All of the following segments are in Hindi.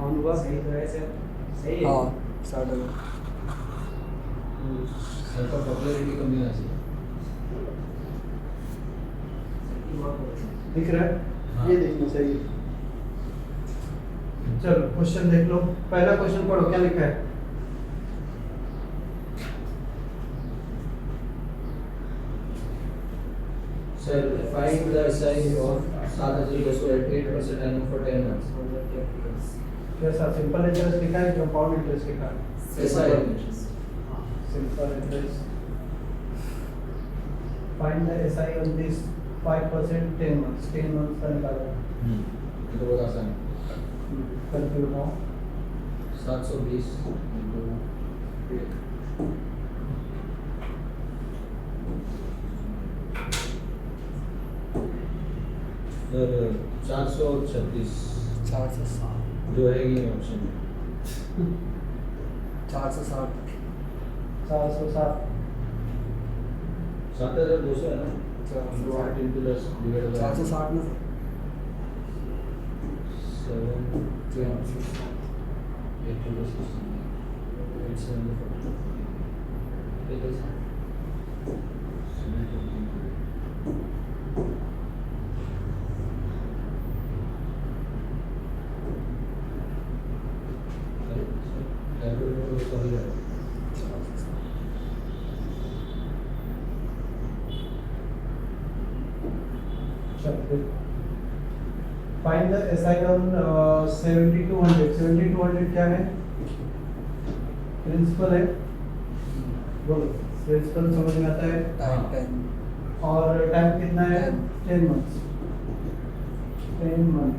ऑन हुआ सही तो है सर, सही है। हाँ स्टार्ट हो गया। सर का पॉपुलैरिटी कम नहीं आना चाहिए। दिख रहा है? हाँ। ये देखना चाहिए। चलो क्वेश्चन देख लो, पहला क्वेश्चन पढ़ो, क्या लिखा है? Sir, find the SI of 7,008% annum for 10 months. कैसा सिंपल इंटरेस्ट लिखा है, कंपाउंड इंटरेस्ट लिखा है? SI. Simple interest. Find the SI on this 5% 10 months, 10 months का निकालो। ये तो बहुत आसान है। कंफ्यूज ना हो। 720 सर 436 460 जो है ये ऑप्शन 460 460 7,200 है ना। 8 into 10 divided by 460 में 7 8 into 6 8 find the SI on 7200। 7200 क्या है? प्रिंसिपल है, बोलो। प्रिंसिपल समझ में आता है। टाइम 10 और टाइम कितना है? 10 10 मंथ्स। 10 मंथ।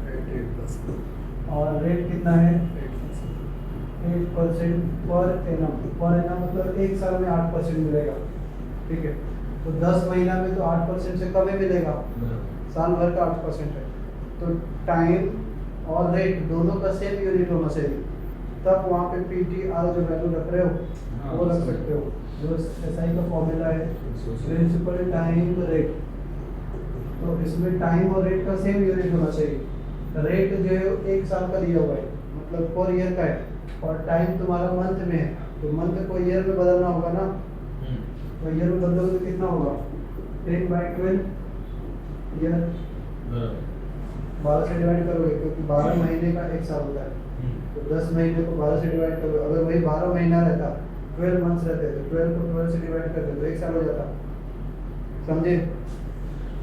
8% और रेट कितना है? 8% पर एनम। पर एनम मतलब एक साल में 8% मिलेगा, ठीक है। तो 10 महीना में तो 8% से कम ही मिलेगा, साल भर का 8% है। तो टाइम और रेट दोनों का सेम यूनिट होना चाहिए, तब वहाँ पे पीटी आर जो वैल्यू रख रहे हो वो रख सकते हो। जो एसआई का फॉर्मूला है प्रिंसिपल टाइम रेट, तो इसमें टाइम और रेट का सेम यूनिट होना चाहिए। रेट जो है एक साल का दिया हुआ है, मतलब पर ईयर का है, और टाइम तुम्हारा मंथ में है, तो मंथ को ईयर में बदलना होगा ना। तो ईयर में बदलोगे तो कितना होगा? 10/12 ईयर। 12 से डिवाइड करोगे, क्योंकि 12 महीने का एक साल होता है। तो 10 महीने को 12 से डिवाइड करोगे, अगर वही 12 महीना रहता, 12 मंथ्स रहते, तो 12 को 12 से डिवाइड करते तो एक साल हो जाता। समझे?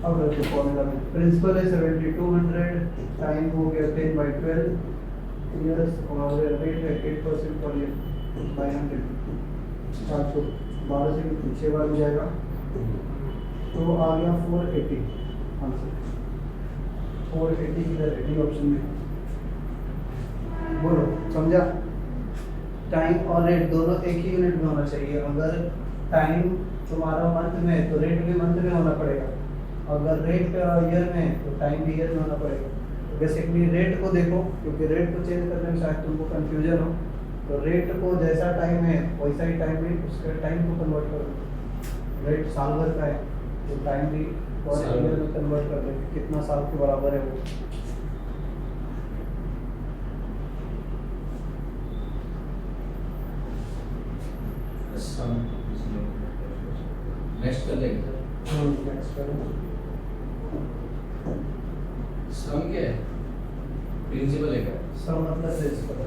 अब रखो फॉर्मूला में, प्रिंसिपल है 7200, टाइम हो गया 10/12 ईयर्स, और रेट है 8% पर ईयर बाय 100। 12 से पीछे बार हो जाएगा, तो आ गया 480 आंसर। 480 इधर डी ऑप्शन में। बोलो, समझा? टाइम और रेट दोनों एक ही यूनिट में होना चाहिए। अगर टाइम तुम्हारा मंथ में है तो रेट भी मंथ में होना पड़ेगा, अगर रेट ईयर में है तो टाइम भी ईयर में होना पड़ेगा। तो बेसिकली रेट को देखो, क्योंकि रेट को चेंज करने में शायद तुमको कंफ्यूजन हो, तो रेट को जैसा टाइम है वैसा ही टाइम में उसके टाइम को कन्वर्ट करो। रेट साल भर का है तो टाइम भी और ईयर में कन्वर्ट कर देंगे, कितना साल के बराबर है वो। नेक्स्ट कर लेंगे। नेक्स्ट करो। सम क्या है? प्रिंसिपल है क्या? सम मतलब प्रिंसिपल।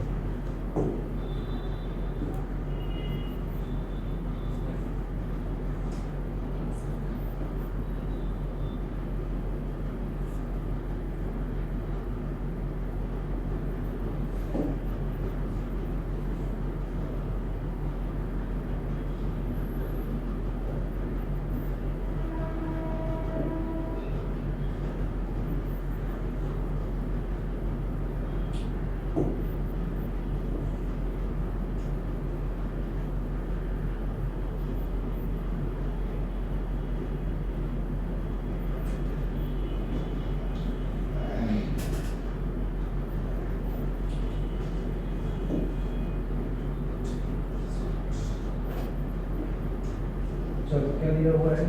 चलो क्या दिया हुआ है?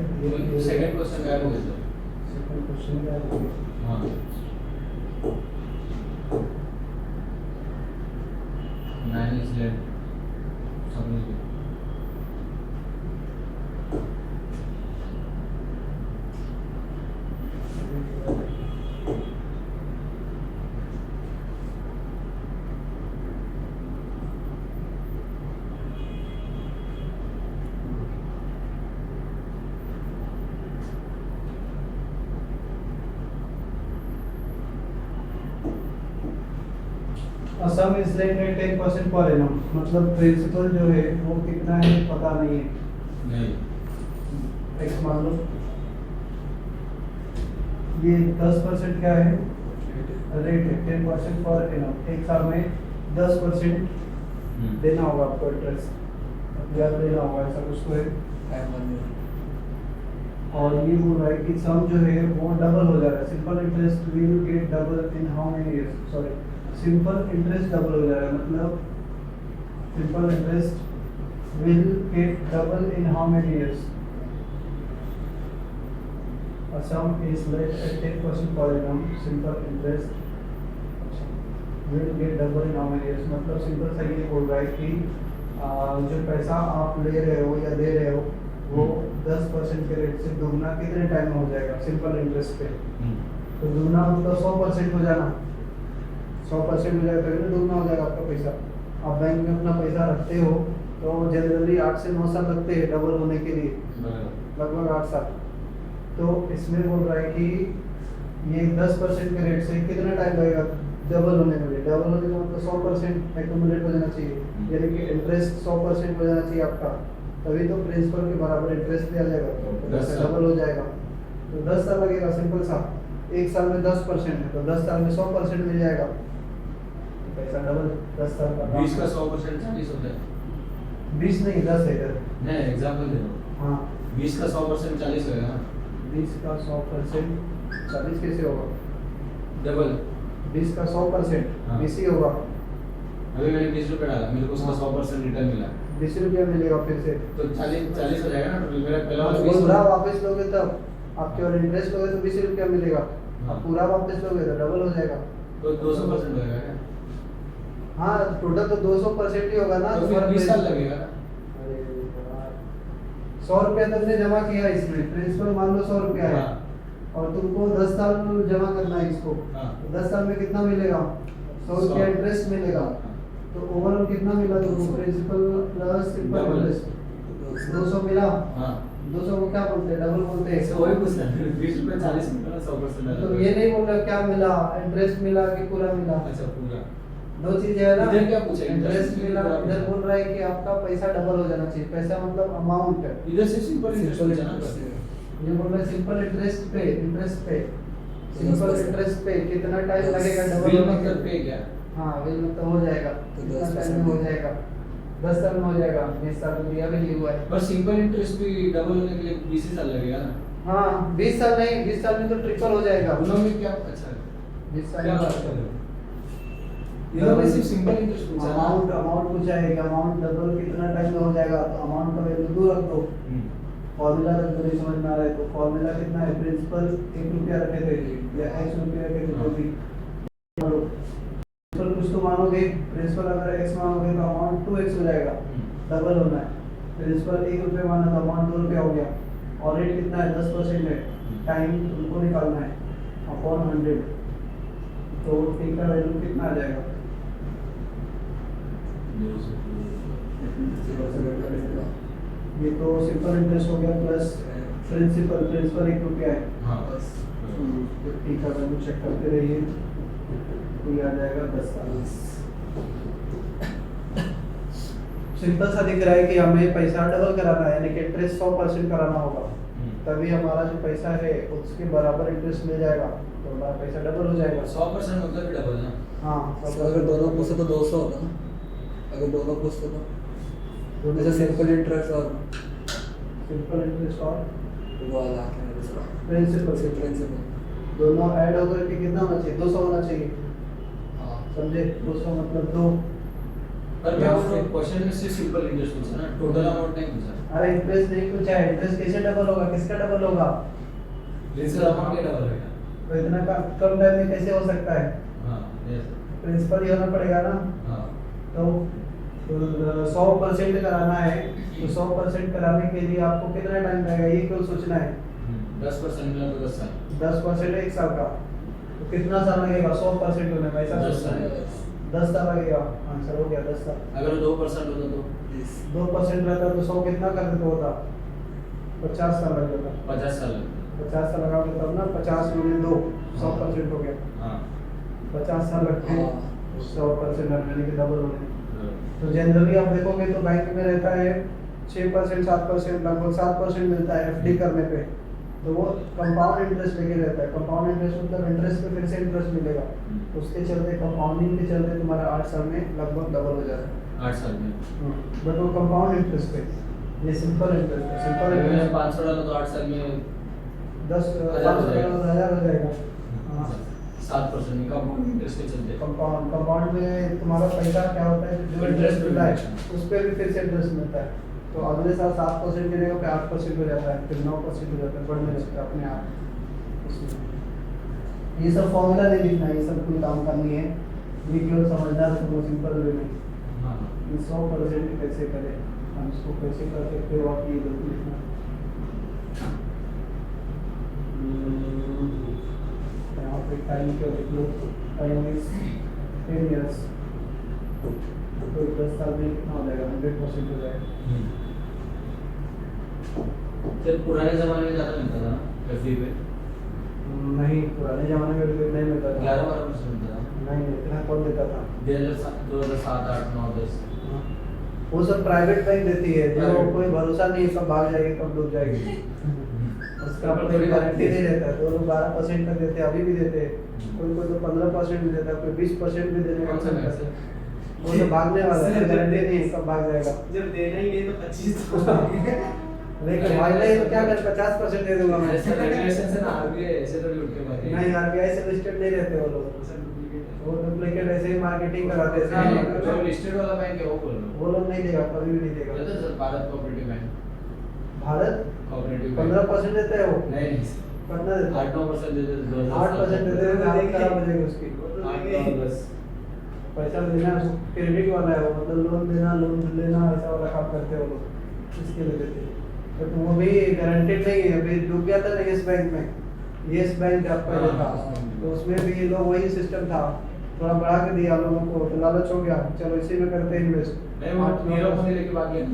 सेकंड क्वेश्चन क्या होगा सर? सेकंड क्वेश्चन क्या है? हाँ lent. समझ गए. सम is late at 10% per annum, मतलब प्रिंसिपल जो है वो कितना है पता नहीं है. नहीं. एक्स मान लो ये 10% क्या है रेट है 10% पर एनम. एक साल में 10% देना होगा आपको इंटरेस्ट, ब्याज देना होगा, ऐसा कुछ तो है. टाइम बन गया. और ये बोल रहा है कि सम जो है वो डबल हो जा रहा है. Simple interest will get double in how many years. Sorry, simple interest double हो जा रहा है, मतलब simple interest will get double in how many years. A sum is lent at 10% per annum. Simple interest will get double in how many years. मतलब सिंपल सा ये बोल रहा है कि जो पैसा आप ले रहे हो या दे रहे हो वो 10% के रेट से दुगना कितने टाइम में हो जाएगा सिंपल इंटरेस्ट पे. तो दुगना मतलब 100% हो जाना, 100% हो जाएगा तभी दुगना हो जाएगा आपका पैसा. आप बैंक में अपना पैसा रखते हो तो जनरली 8 से 9 साल लगते हैं डबल होने के लिए, लगभग 8 साल. तो इसमें बोल रहा है कि ये 10% के रेट से कितना टाइम लगेगा डबल होने के लिए. डबल होने का मतलब 100% एक्यूमुलेट हो जाना चाहिए, यानी कि इंटरेस्ट 100% हो जाना चाहिए आपका, तभी तो प्रिंसिपल के बराबर इंटरेस्ट भी आ जाएगा, तो 10 साल. डबल हो जाएगा. तो 10 साल लगेगा. सिंपल सा, एक साल में 10% है तो 10 साल में 100% मिल जाएगा, तो पैसा डबल 10 साल का. 20 का 100% 40 होता है. 20 नहीं 10 है इधर. नहीं, एग्जांपल दे रहा हूँ. हाँ, 20 का 100% 40 होगा ना. 20 का 100% 40 कैसे होगा? डबल. 20 का 100% हाँ. 20 ही होगा. अभी मैंने 20 रुपए डाला, मेरे को उसका हाँ. 100% रिटर्न मिला, 20 रुपया मिलेगा फिर से. तो 40 हो जाएगा ना. तो मेरा पहला वाला 20 पूरा वापस लोगे तब आपके और इंटरेस्ट लोगे तो 20 रुपया मिलेगा. हाँ. अब पूरा वापस लोगे तो डबल हो जाएगा. तो 200% होगा क्या? हाँ, टोटल तो 200% ही होगा ना. तो तुम्हारा फिर 20 साल प्रिंस- लगेगा ना. अरे यार, 100 रुपया तुमने जमा किया इसमें, प्रिंसिपल मान लो 100 रुपया है, हाँ. और तुमको 10 साल जमा करना है इसको. हाँ. तो 10 साल में कितना मिलेगा? 100 रुपया 100 इंटरेस्ट मिलेगा. हाँ. तो ओवरऑल कितना मिला तुमको? Principal plus simple Double. Interest 200 मिला. हाँ. 200 को क्या बोलते हैं? डबल बोलते हैं. ऐसे वही पूछ रहा है. 20 रुपए 40 में ना 100% डाला. तो ये नहीं बोल रहा क्या मिला, इंटरेस्ट मिला कि पूरा मिला. अच्छा, पूरा. दो चीजें है ना. इधर क्या पूछा? इंटरेस्ट Interest मिला. पूरा इधर पूछा. बोल रहा है कि आपका पैसा डबल हो जाना चाहिए. पैसा मतलब अमाउंट है. इधर से सिंपल इंटरेस्ट पूछा ना. ये बोल रहा है सिंपल इंटरेस्ट पे सिंपल इंटरेस्ट पे कितना टाइम लगेगा डबल बिल होने मतलब के? पे क्या? हाँ, बिल मतलब हो जाएगा. तो कितना 10% टाइम में हो जाएगा? 10 साल में हो जाएगा. 20 साल में दिया भी नहीं हुआ है. पर सिंपल इंटरेस्ट भी डबल होने के लिए 20 ही साल लगेगा ना. हाँ, 20 साल नहीं, 20 साल में तो ट्रिपल हो जाएगा. दोनों में क्या? अच्छा, 20 साल क्या में बात कर रहे हो? इधर में सिर्फ सिंपल इंटरेस्ट पूछा ना. अमाउंट पूछा है कि अमाउंट डबल कितना टाइम में हो जाएगा. तो अमाउंट का वैल्यू दूर रख दो, फॉर्मूला रख दो. नहीं समझ में आ रहा है तो फॉर्मूला कितना है? प्रिंसिपल 1 रुपया रखे थे या 1 रुपया रखे थे, जो भी प्रिंसिपल कुछ तो मानोगे. प्रिंसिपल अगर x मानोगे तो अमाउंट 2x हो जाएगा, डबल होना है. प्रिंसिपल 1 रुपया माना तो अमाउंट 2 रुपया हो गया. और रेट कितना है? 10% है. टाइम तुमको निकालना है अपॉन 100. तो t का वैल्यू कितना आ जाएगा? ये तो सिंपल इंटरेस्ट हो गया प्लस प्रिंसिपल 1 रुपया है. हाँ. तो t का वैल्यू चेक करते रहिए, तो ये आ जाएगा 10 साल. सिंपल सा दिख रहा है कि हमें पैसा डबल कराना है, यानी कि इंटरेस्ट 100% कराना होगा, तभी हमारा जो पैसा है उसके बराबर इंटरेस्ट मिल जाएगा, तो हमारा पैसा डबल हो जाएगा. 100% मतलब भी डबल ना. हाँ, अगर दोनों पूछते तो 200 होता ना. अगर दोनों पूछते तो जैसे सिंपल इंटरेस्ट और सिंपल इंटरेस्ट और वो वाला क्या है दूसरा प्रिंसिपल प्रिंसिपल. दोनों ऐड होकर के कितना होना चाहिए? 200 होना चाहिए. हाँ. समझे? 200 मतलब 2. पर क्या वो क्वेश्चन में सिर्फ सिंपल इंटरेस्ट पूछा ना, टोटल अमाउंट नहीं पूछा. अरे इंटरेस्ट नहीं पूछा है. इंटरेस्ट कैसे डबल होगा? किसका डबल होगा? प्रिंसिपल अमाउंट क्या डबल होगा? तो इतना कम टाइम में कैसे हो सकता है? हाँ, यस. प्रिंसिपल ही होना पड़ेगा ना. हाँ. तो तो 100% कराना है तो 100% कराने के लिए आपको कितना टाइम लगेगा ये क्यों सोचना है 10% मिला तो 10 साल 10% 1 साल का तो कितना साल लगेगा 100% होने में ऐसा 10 सोचना है साल 10 साल लगेगा आंसर हो गया 10 साल अगर 2% होता तो 2% रहता तो 100 कितना कर देते होता 50 साल लग जाता 50 साल लगता 50 साल लगाओगे तब ना 50 गुणे 2 100% हो गया हाँ 50 साल लगते हैं हाँ। 100% यानी कि डबल होने तो जनरली आप देखोगे तो बैंक में रहता है 6% 7% लगभग 7% मिलता है एफडी करने पे तो वो कंपाउंड इंटरेस्ट लेके रहता है कंपाउंड इंटरेस्ट मतलब इंटरेस्ट पे फिर से इंटरेस्ट मिलेगा उसके चलते कंपाउंडिंग के चलते तुम्हारा 8 साल में लगभग डबल हो जाता है 8 साल में बट वो कंपाउंड इंटरेस्ट पे ये सिंपल इंटरेस्ट है सिंपल अगर मैंने इंटरेस्ट 500 डाला तो 8 साल में 10 हजार हो जाएगा। 1000 हो जाएगा हाँ 7% का इंटरेस्ट के चलते कंपाउंड में तुम्हारा पैसा क्या होता है जो इंटरेस्ट मिलता है उस पर भी फिर से इंटरेस्ट मिलता है तो अगले साल 7% की जगह पे 8% हो जाता है फिर 9% हो जाता है बढ़ने लगता है अपने आप उसमें ये सब फॉर्मूला नहीं लिखना है ये सब कोई काम का नहीं है ये केवल समझना है तो सिंपल वे में हाँ 100% कैसे करें हम इसको कैसे कर सकते हो आप ये जरूर लिखना यहाँ पे टाइम क्या लिख लो टाइम इज 10 years तो 10 साल में कितना हो जाएगा 100% हो जाएगा फिर पुराने जमाने में ज़्यादा मिलता था ना एफडी पे नहीं पुराने जमाने में भी नहीं मिलता था 11-12% मिलता था नहीं इतना कौन देता था 2007 8 9 10 वो सब प्राइवेट बैंक देती है जो Private। कोई भरोसा नहीं कब भाग जाएगी कब डूब जाएगी उसका पर कोई थोड़ी गारंटी गारंटी नहीं रहता है। तो लोग 12% का देते हैं अभी भी देते हैं कोई कोई तो 15% भी देता है कोई 20% भी देने का कौन सा मन बैंक करता से? है वो तो भागने वाला है गारंटी नहीं है कब भाग जाएगा जब देना ही नहीं तो 25 लेकिन भागना ही तो क्या कर 50% दे दूंगा मैं ऐसा रेगुलेशन से ना आरबीआई ऐसे तो उठ के मारे नहीं आरबीआई से लिस्टेड नहीं रहते वो लोग वो डुप्लीकेट ऐसे ही मार्केटिंग कराते हैं जो लिस्टेड वाला बैंक है वो बोल रहा हूँ वो लोग नहीं देगा कभी भी नहीं देगा बोला था sir Bharat cooperative bank Bharat cooperative 15% देते हैं वो नहीं कितना देते हैं 8-9% दे देते 8% देते हैं हालत खराब हो जाएगी उसकी 8-9-10 पैसा देना क्रेडिट वाला है वो मतलब लोन देना लोन लेना ऐसा वाला काम करते हैं वो लोग इसके लिए देते हैं बट वो भी गारंटेड नहीं है अभी डूब गया था ना येस बैंक में येस बैंक जब पहले था तो उसमें भी ये लोग वही सिस्टम था थोड़ा बढ़ा के दिया लोगों को तो लालच हो गया चलो इसी में करते हैं इन्वेस्ट नहीं वो नीरव मोदी लेके भाग गया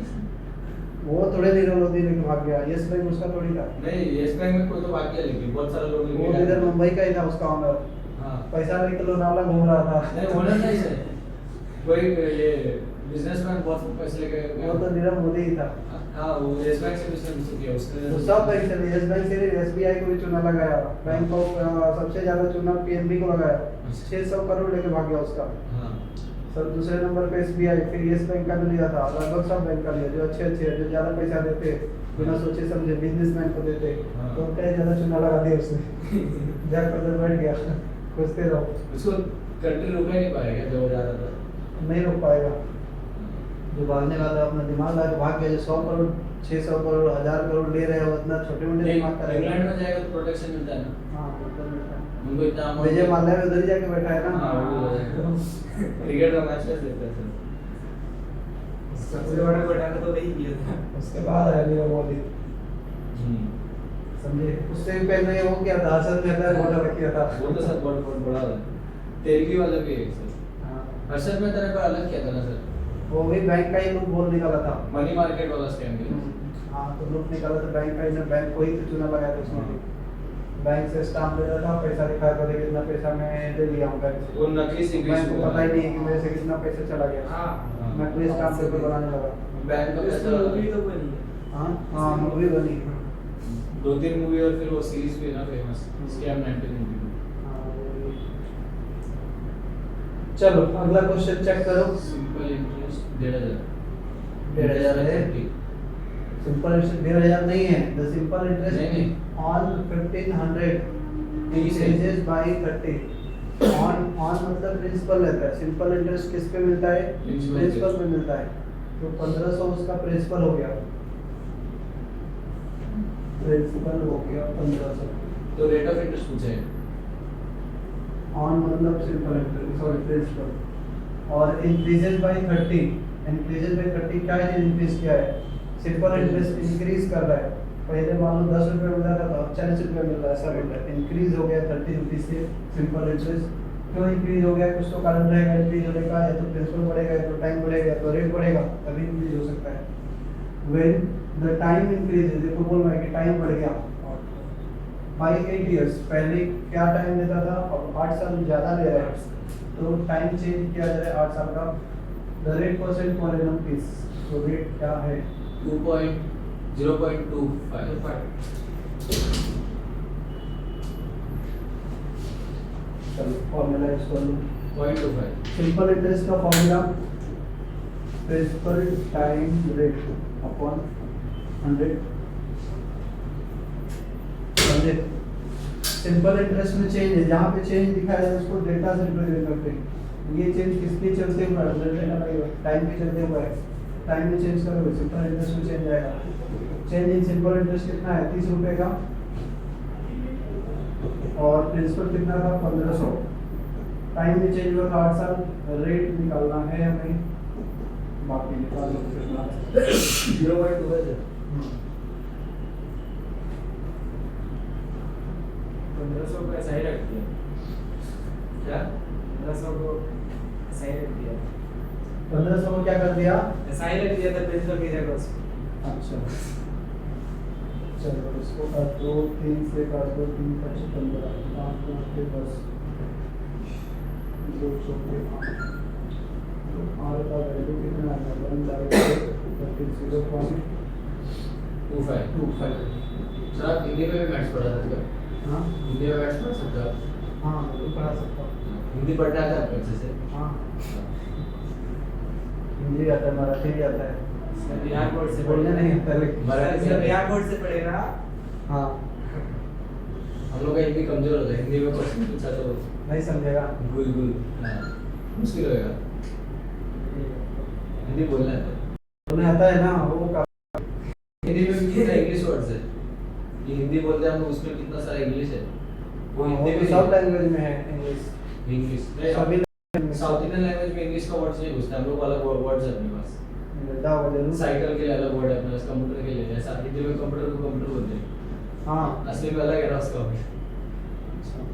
वो थोड़े नीरव मोदी लेके भाग गया येस बैंक उसका थोड़ी था नहीं येस बैंक में कोई तो भाग गया लेकिन बहुत सारे लोग वो इधर मुंबई का ही था उसका ऑनर हाँ पैसा लेके लोनावला घूम रहा था नहीं होना नहीं सर कोई ये बिजनेसमैन बहुत पैसे लेके वो तो नीरव मोदी ही था हाँ वो येस बैंक से बिजनेस किया उसने तो सब बैंक से येस बैंक से एसबीआई को भी चुना लगाया बैंक को सबसे ज्यादा चुना पीएनबी को लगाया 600 करोड़ लेके भाग गया उसका हाँ सर दूसरे नंबर पे एसबीआई फिर येस बैंक का भी लिया था लगभग सब बैंक का लिया जो अच्छे अच्छे जो ज्यादा पैसा देते बिना सोचे समझे बिजनेसमैन को देते हाँ। तो उनका ही ज्यादा चुना लगा दिया उसने जाकर उधर बैठ गया खुशते रहो उसको कंट्री रुक नहीं पाएगा जो हो जा रहा था नहीं रोक पाएगा जो भागने वाला अपना दिमाग लगा के भाग गया जो 100 करोड़ 600 करोड़ 1000 करोड़ ले रहे हो उतना छोटे मोटे दिमाग का इंग्लैंड रहेगा में जाएगा तो प्रोटेक्शन मिलता है ना हाँ बिल्कुल मिलता है। उनको इतना amount- विजय माल्या भी उधर ही जाके बैठा है ना हाँ, वो उधर है। क्रिकेट का मैच कैसे देखते हैं सर सबसे बड़ा घोटाला तो वही किया था उसके बाद है नीरव मोदी समझे उससे भी पहले वो क्या था हर्षद मेहता ने घोटाला किया था वो तो सर बहुत बहुत बड़ा है तेलगी वाला भी है सर हाँ। हर्षद मेहता ने कोई अलग किया था ना सर वो भी बैंक का ही लूप बोल निकाला था मनी मार्केट वाला स्कैम किया हाँ तो लूप निकाला था बैंक का ही बैंक को ही तो चुना लगाया था उसने भी बैंक से स्टाम्प ले रहा था पैसा दिखा कर कितना पैसा मैं ले लिया हूँ बैंक से वो नकली सिग्नेचर बैंक को पता ही नहीं है कि मेरे से कितना पैसा चला गया हाँ नकली स्टाम्प पेपर बनाने लगा बैंक का उसमें पैसा मूवी तो बनी है हाँ हाँ मूवी बनी 2-3 मूवी और फिर वो सीरीज भी है ना फेमस स्कैम 19 हाँ, वो भी। चलो अगला क्वेश्चन चेक करो सिंपल इंटरेस्ट 1,500 1,500 है सिंपल इंटरेस्ट 1,500 नहीं है द सिंपल नहीं, इंटरेस्ट नहीं। ऑन 1500 तीस है। increases by 30 ऑन मतलब प्रिंसिपल रहता है सिंपल इंटरेस्ट किस पे मिलता है Principal प्रिंसिपल पे। पे मिलता है तो 1500 उसका प्रिंसिपल हो गया प्रिंसिपल हो गया 1500 तो रेट ऑफ इंटरेस्ट पूछा है ऑन मतलब सिंपल इंटरेस्ट सॉरी प्रिंसिपल और इंक्रीजेस बाय 30 इंक्रीजेज बाय 30 क्या चीज इंक्रीज किया है? सिंपल इंटरेस्ट इंक्रीज कर रहा है। पहले मान लो 10 रुपये मिल रहा था, अब 40 रुपये मिल रहा है, ऐसा मिल रहा है। इंक्रीज हो गया 30 रुपीज से सिंपल इंटरेस्ट। क्यों इंक्रीज हो गया? कुछ तो कारण रहेगा इंक्रीज होने का, या तो प्रिंसिपल बढ़ेगा, या तो टाइम बढ़ेगा, या तो रेट बढ़ेगा, तभी इंक्रीज हो सकता है। व्हेन द टाइम इंक्रीजेज, देखो बोल रहा है कि टाइम बढ़ गया बाई 8 years। पहले क्या टाइम लेता था, अब 8 साल ज़्यादा ले रहा है, तो टाइम चेंज किया जा रहा है 8 साल का। The rate percent per annum is, तो रेट क्या है? 0.25. चलो फॉर्मूला यूज कर लो। 0.25. सिंपल इंटरेस्ट का formula principal time rate upon 100। समझे? सिंपल इंटरेस्ट में चेंज है, जहाँ पे चेंज दिखाया है उसको डेल्टा से रिप्रेजेंट करते हैं। ये चेंज किसके चलते हुआ है? डेल्टा लगेगा, टाइम के चलते हुआ है। टाइम में चेंज करोगे सिंपल इंटरेस्ट में चेंज आएगा। चेंज इन सिंपल इंटरेस्ट कितना है? 30 रुपये का, और प्रिंसिपल कितना था? 1500। टाइम में चेंज हुआ था 8 साल। रेट निकालना है हमें, बाकी निकाल लो कितना। 0.2 है सर। 1500 को ऐसा ही रख दिया। क्या? 1500 को ऐसा ही रख दिया। 1500 को क्या कर दिया? ऐसा ही रख दिया था प्रिंसिपल की जगह उसको। अच्छा चलो इसको काट दो, 3 से काट दो, 3 5 15, 5 9 के 10, 2 चौके 8। तो R का वैल्यू कितना आएगा? 0.25। 25. सर आप हिंदी में भी मैथ्स पढ़ा सकते हो? हाँ हिंदी में मैथ्स पढ़ा सकते हो आप? हाँ मैं पढ़ा सकता हूँ। हिंदी पढ़ना आता है आपको अच्छे से? हाँ हिंदी आता है, मराठी भी आता है, सर बिहार बोर्ड से बोलने नहीं आता है लेकिन। मराठी सर बिहार बोर्ड से पढ़ेगा। हाँ हम लोग का हिंदी कमजोर होता है, हिंदी में क्वेश्चन पूछा तो नहीं समझेगा। गुल गुल मुश्किल होएगा। हिंदी बोलना है तो बोलने आता है ना वो का। हिंदी में भी कितना इंग्लिश वर्ड्स है, ये हिंदी बोलते हैं हम लोग, उसमें कितना सारा इंग्लिश है। वो हिंदी में सब लैंग्वेज में है इंग्लिश, इंग्लिश सभी साउथ इंडियन लैंग्वेज में इंग्लिश का वर्ड्स नहीं घुसता, हम लोग अलग वर्ड्स है अपने पास। मिलता होगा जरूर। साइकिल के लिए अलग वर्ड है अपने पास, कंप्यूटर के लिए ऐसा हिंदी में कंप्यूटर को कंप्यूटर बोलते हैं, हाँ असली में अलग है ना उसका।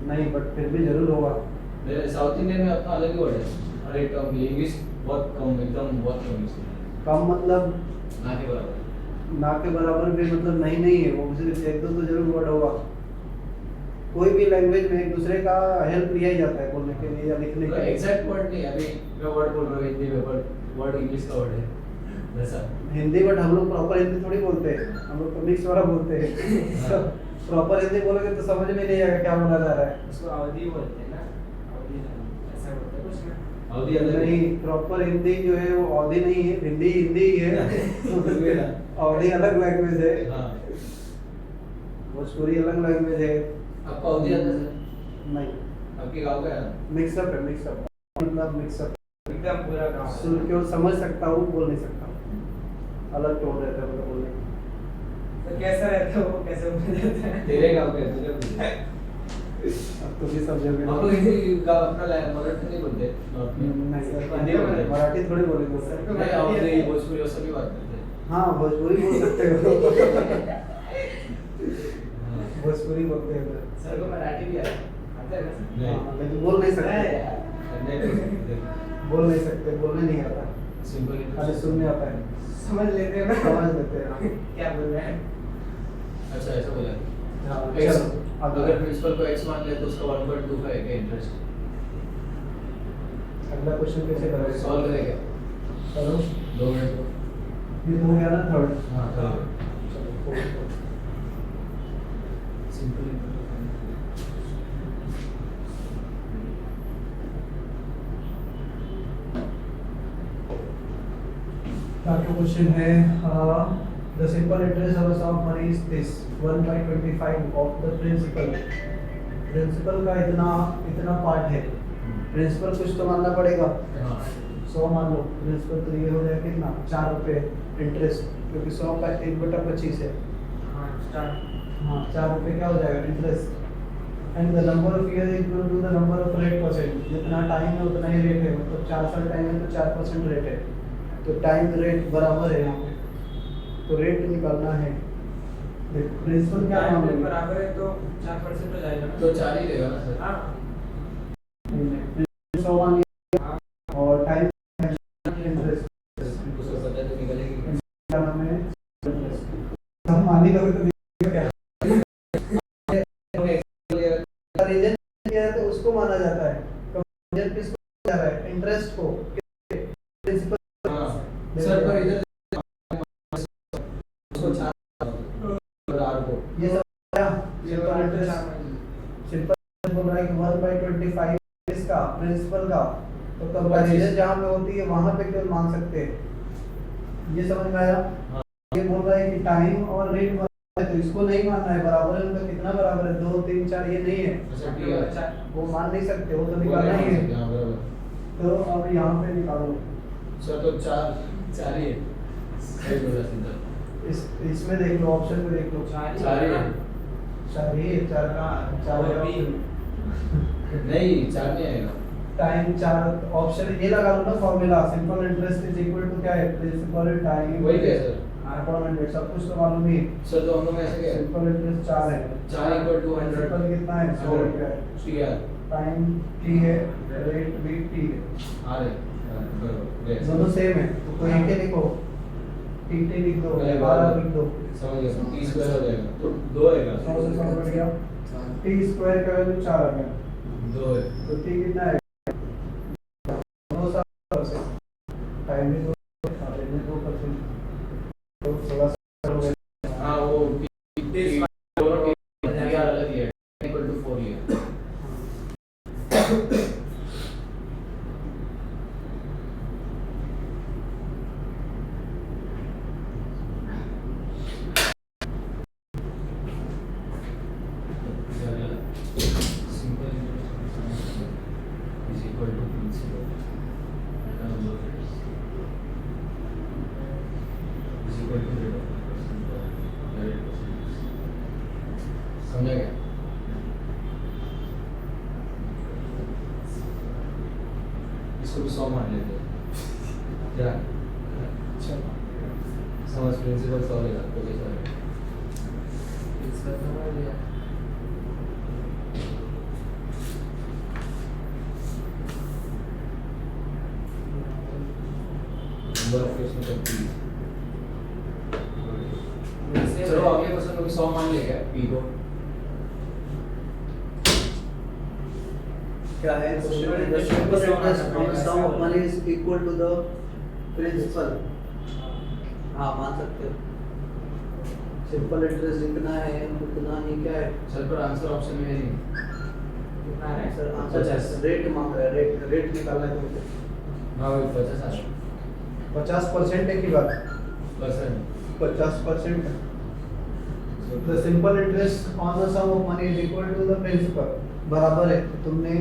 नहीं बट फिर भी जरूर होगा। मेरे साउथ इंडियन में अपना अलग ही वर्ड है, और एक इंग्लिश बहुत कम, एकदम बहुत कम यूज होता है, कम मतलब ना के बराबर। ना के बराबर भी मतलब नहीं है, वो सिर्फ एक दो तो जरूर वर्ड होगा। कोई भी लैंग्वेज में एक दूसरे का हेल्प लिया ही जाता है बोलने के लिए या लिखने के लिए। एग्जैक्ट वर्ड नहीं, अभी मैं वर्ड बोल रहा हूँ हिंदी में, पर वर्ड इंग्लिश का वर्ड है वैसा। हिंदी बट हम लोग प्रॉपर हिंदी थोड़ी बोलते हैं, हम लोग तो मिक्स वाला बोलते हैं। प्रॉपर हिंदी बोलोगे तो समझ में नहीं आएगा क्या बोला जा रहा है। उसको अवधि बोलते हैं ना, अवधि ऐसा बोलते हैं कुछ ना। अवधि अलग है। नहीं, प्रॉपर हिंदी जो है वो अवधि नहीं है, हिंदी हिंदी ही है। अवधि अलग लैंग्वेज है, हाँ, भोजपुरी अलग लैंग्वेज है। आपको अवधि आता है सर? नहीं, आपके गाँव का है ना? मिक्सअप है, मिक्सअप मतलब मिक्सअप। एकदम पूरा गाँव है। सुन के वो समझ सकता हूँ, बोल नहीं सकता हूँ। अलग टोन रहता है मतलब बोलने का। तो कैसा रहता है वो, कैसे बोल जाता है? तेरे गाँव का है, तुझे पूछा। अब तो भी समझोगे। हम लोग हिंदी का अपना मराठी नहीं बोलते नॉर्थ में। नहीं, हिंदी बोलते हैं। मराठी थोड़ी बोलेंगे सर। नहीं, अवधि भोजपुरी वो सभी बात करते हैं। हाँ भोजपुरी बोल सकते हो। हाँ। भोजपुरी बोलते हैं उधर। सर को मराठी भी आता है ना सर? नहीं। हाँ, लेकिन बोल नहीं अरे सकते, यार, नहीं बोल सकते। बोल नहीं सकते, बोलने नहीं आता, सिंपल ही खाली सुनने आता है, समझ लेते हैं ना, समझ लेते हैं। हाँ। क्या बोल रहे हैं। अच्छा ऐसा बोला है। हाँ, X, चलो, अगर प्रिंसिपल को x मान ले तो उसका 1.25 है क्या इंटरेस्ट? अगला क्वेश्चन कैसे करोगे? सॉल्व करेंगे करो। 2 मिनट। ये तो हो गया ना थर्ड। हाँ करेंगे। चलो फोर्थ। सिंपल आपका क्वेश्चन है the simple interest of sum of money is this 1/25 of the principal. Principal का इतना इतना पार्ट है, प्रिंसिपल कुछ तो मानना पड़ेगा। हाँ 100 मान लो प्रिंसिपल, तो ये हो जाएगा कितना? 4 रुपये इंटरेस्ट, क्योंकि 100 का 1/25 है। हाँ स्टार्ट। हाँ 4 रुपये क्या हो जाएगा interest. And the number of year is equal to the number of rate percent. जितना टाइम है उतना ही रेट है, मतलब 4 साल टाइम है तो 4% रेट है। तो टाइम रेट बराबर है यहाँ पे, तो रेट निकालना है। प्रिंसिपल क्या टाइम नाम रेट है? बराबर है तो 4% हो जाएगा ना। तो 4 ही रहेगा ना सर? हाँ प्रिंसिपल वन हाँ। और टाइम इंटरेस्ट उसको पता है तो निकलेगी क्या? क्या नाम है? हम मान ही लोगे तो क्या रीजन क्या है, तो उसको माना जाता है। रीजन किसको जा रहा है? इंटरेस्ट को, प्रिंसिपल। हाँ सर, पर इधर उसको 4 और R को ये सब आया? ये सिंपल तो इंटरेस्ट, सिंपल बोल रहा है कि 1/25 इसका प्रिंसिपल का, तो 25 कंपैरिजन जहाँ पे होती है वहाँ पे केवल मान सकते हैं। ये समझ में आया? हाँ। ये बोल रहा है कि टाइम और रेट बराबर है, तो इसको नहीं मानना है। बराबर है उनका कितना बराबर है? 2 3 4 ये नहीं है, अच्छा ठीक है। वो मान नहीं सकते, वो तो निकालना ही है। हाँ बराबर। तो अब यहाँ पे निकालो, सर तो 4 ही है। सही बोला सीधा। इसमें देख लो, ऑप्शन में देख लो। 4 ही है। 4 ही है, 4 का 4 है अभी। option। नहीं 4 नहीं आएगा। टाइम 4 ऑप्शन ये लगा लो ना, formula simple interest is equal to क्या है? प्रिंसिपल टाइम वही क्या सर? अपॉन 100, सब कुछ तो मालूम ही है। सर तो हम लोग ऐसे क्या है? सिंपल इंटरेस्ट 4 है, 4 इक्वल टू 100 प्रिंसिपल कितना है? 100 रुपया है। CR टाइम टी है, रेट भी टी है, आ रहे बराबर। दोनों सेम है, तो कोई एक ही लिखो, टी टी लिख दो, पहले 12 लिख दो, समझ गया। T स्क्वायर हो जाएगा तो 2 आएगा। 100 से 100 बढ़ गया, टी स्क्वायर का वैल्यू 4 आ गया, 2 है। तो टी कितना है? 2% टाइम भी 2%, तो 16 हो गया। हाँ वो दोनों TR अलग ही है। इक्वल टू 4 ही है। Simple is equal to principal is equal to rate of समझा गया? इसको भी 100 मान लेते हैं क्या? समझ प्रिंसिपल 100 लेगा तो कैसा है? इसका समझ लिया। नंबर ऑफ केस में करती वैसे चलो अगले क्वेश्चन को भी 100 मान लेगा P को। क्या है? Simple The interest simple is interest on the sum of equal. money is equal to the principal। हाँ मान सकते हो। सिंपल इंटरेस्ट जितना है उतना ही क्या है? सर पर आंसर ऑप्शन में है नहीं। कितना है? सर आंसर रेट मांग रहा है, रेट निकालना है तुमको। हाँ वही 50 आ रहा 50% है की बात? Percent. 50%। The simple interest on the sum of money is equal to the principal। बराबर है, तो तुमने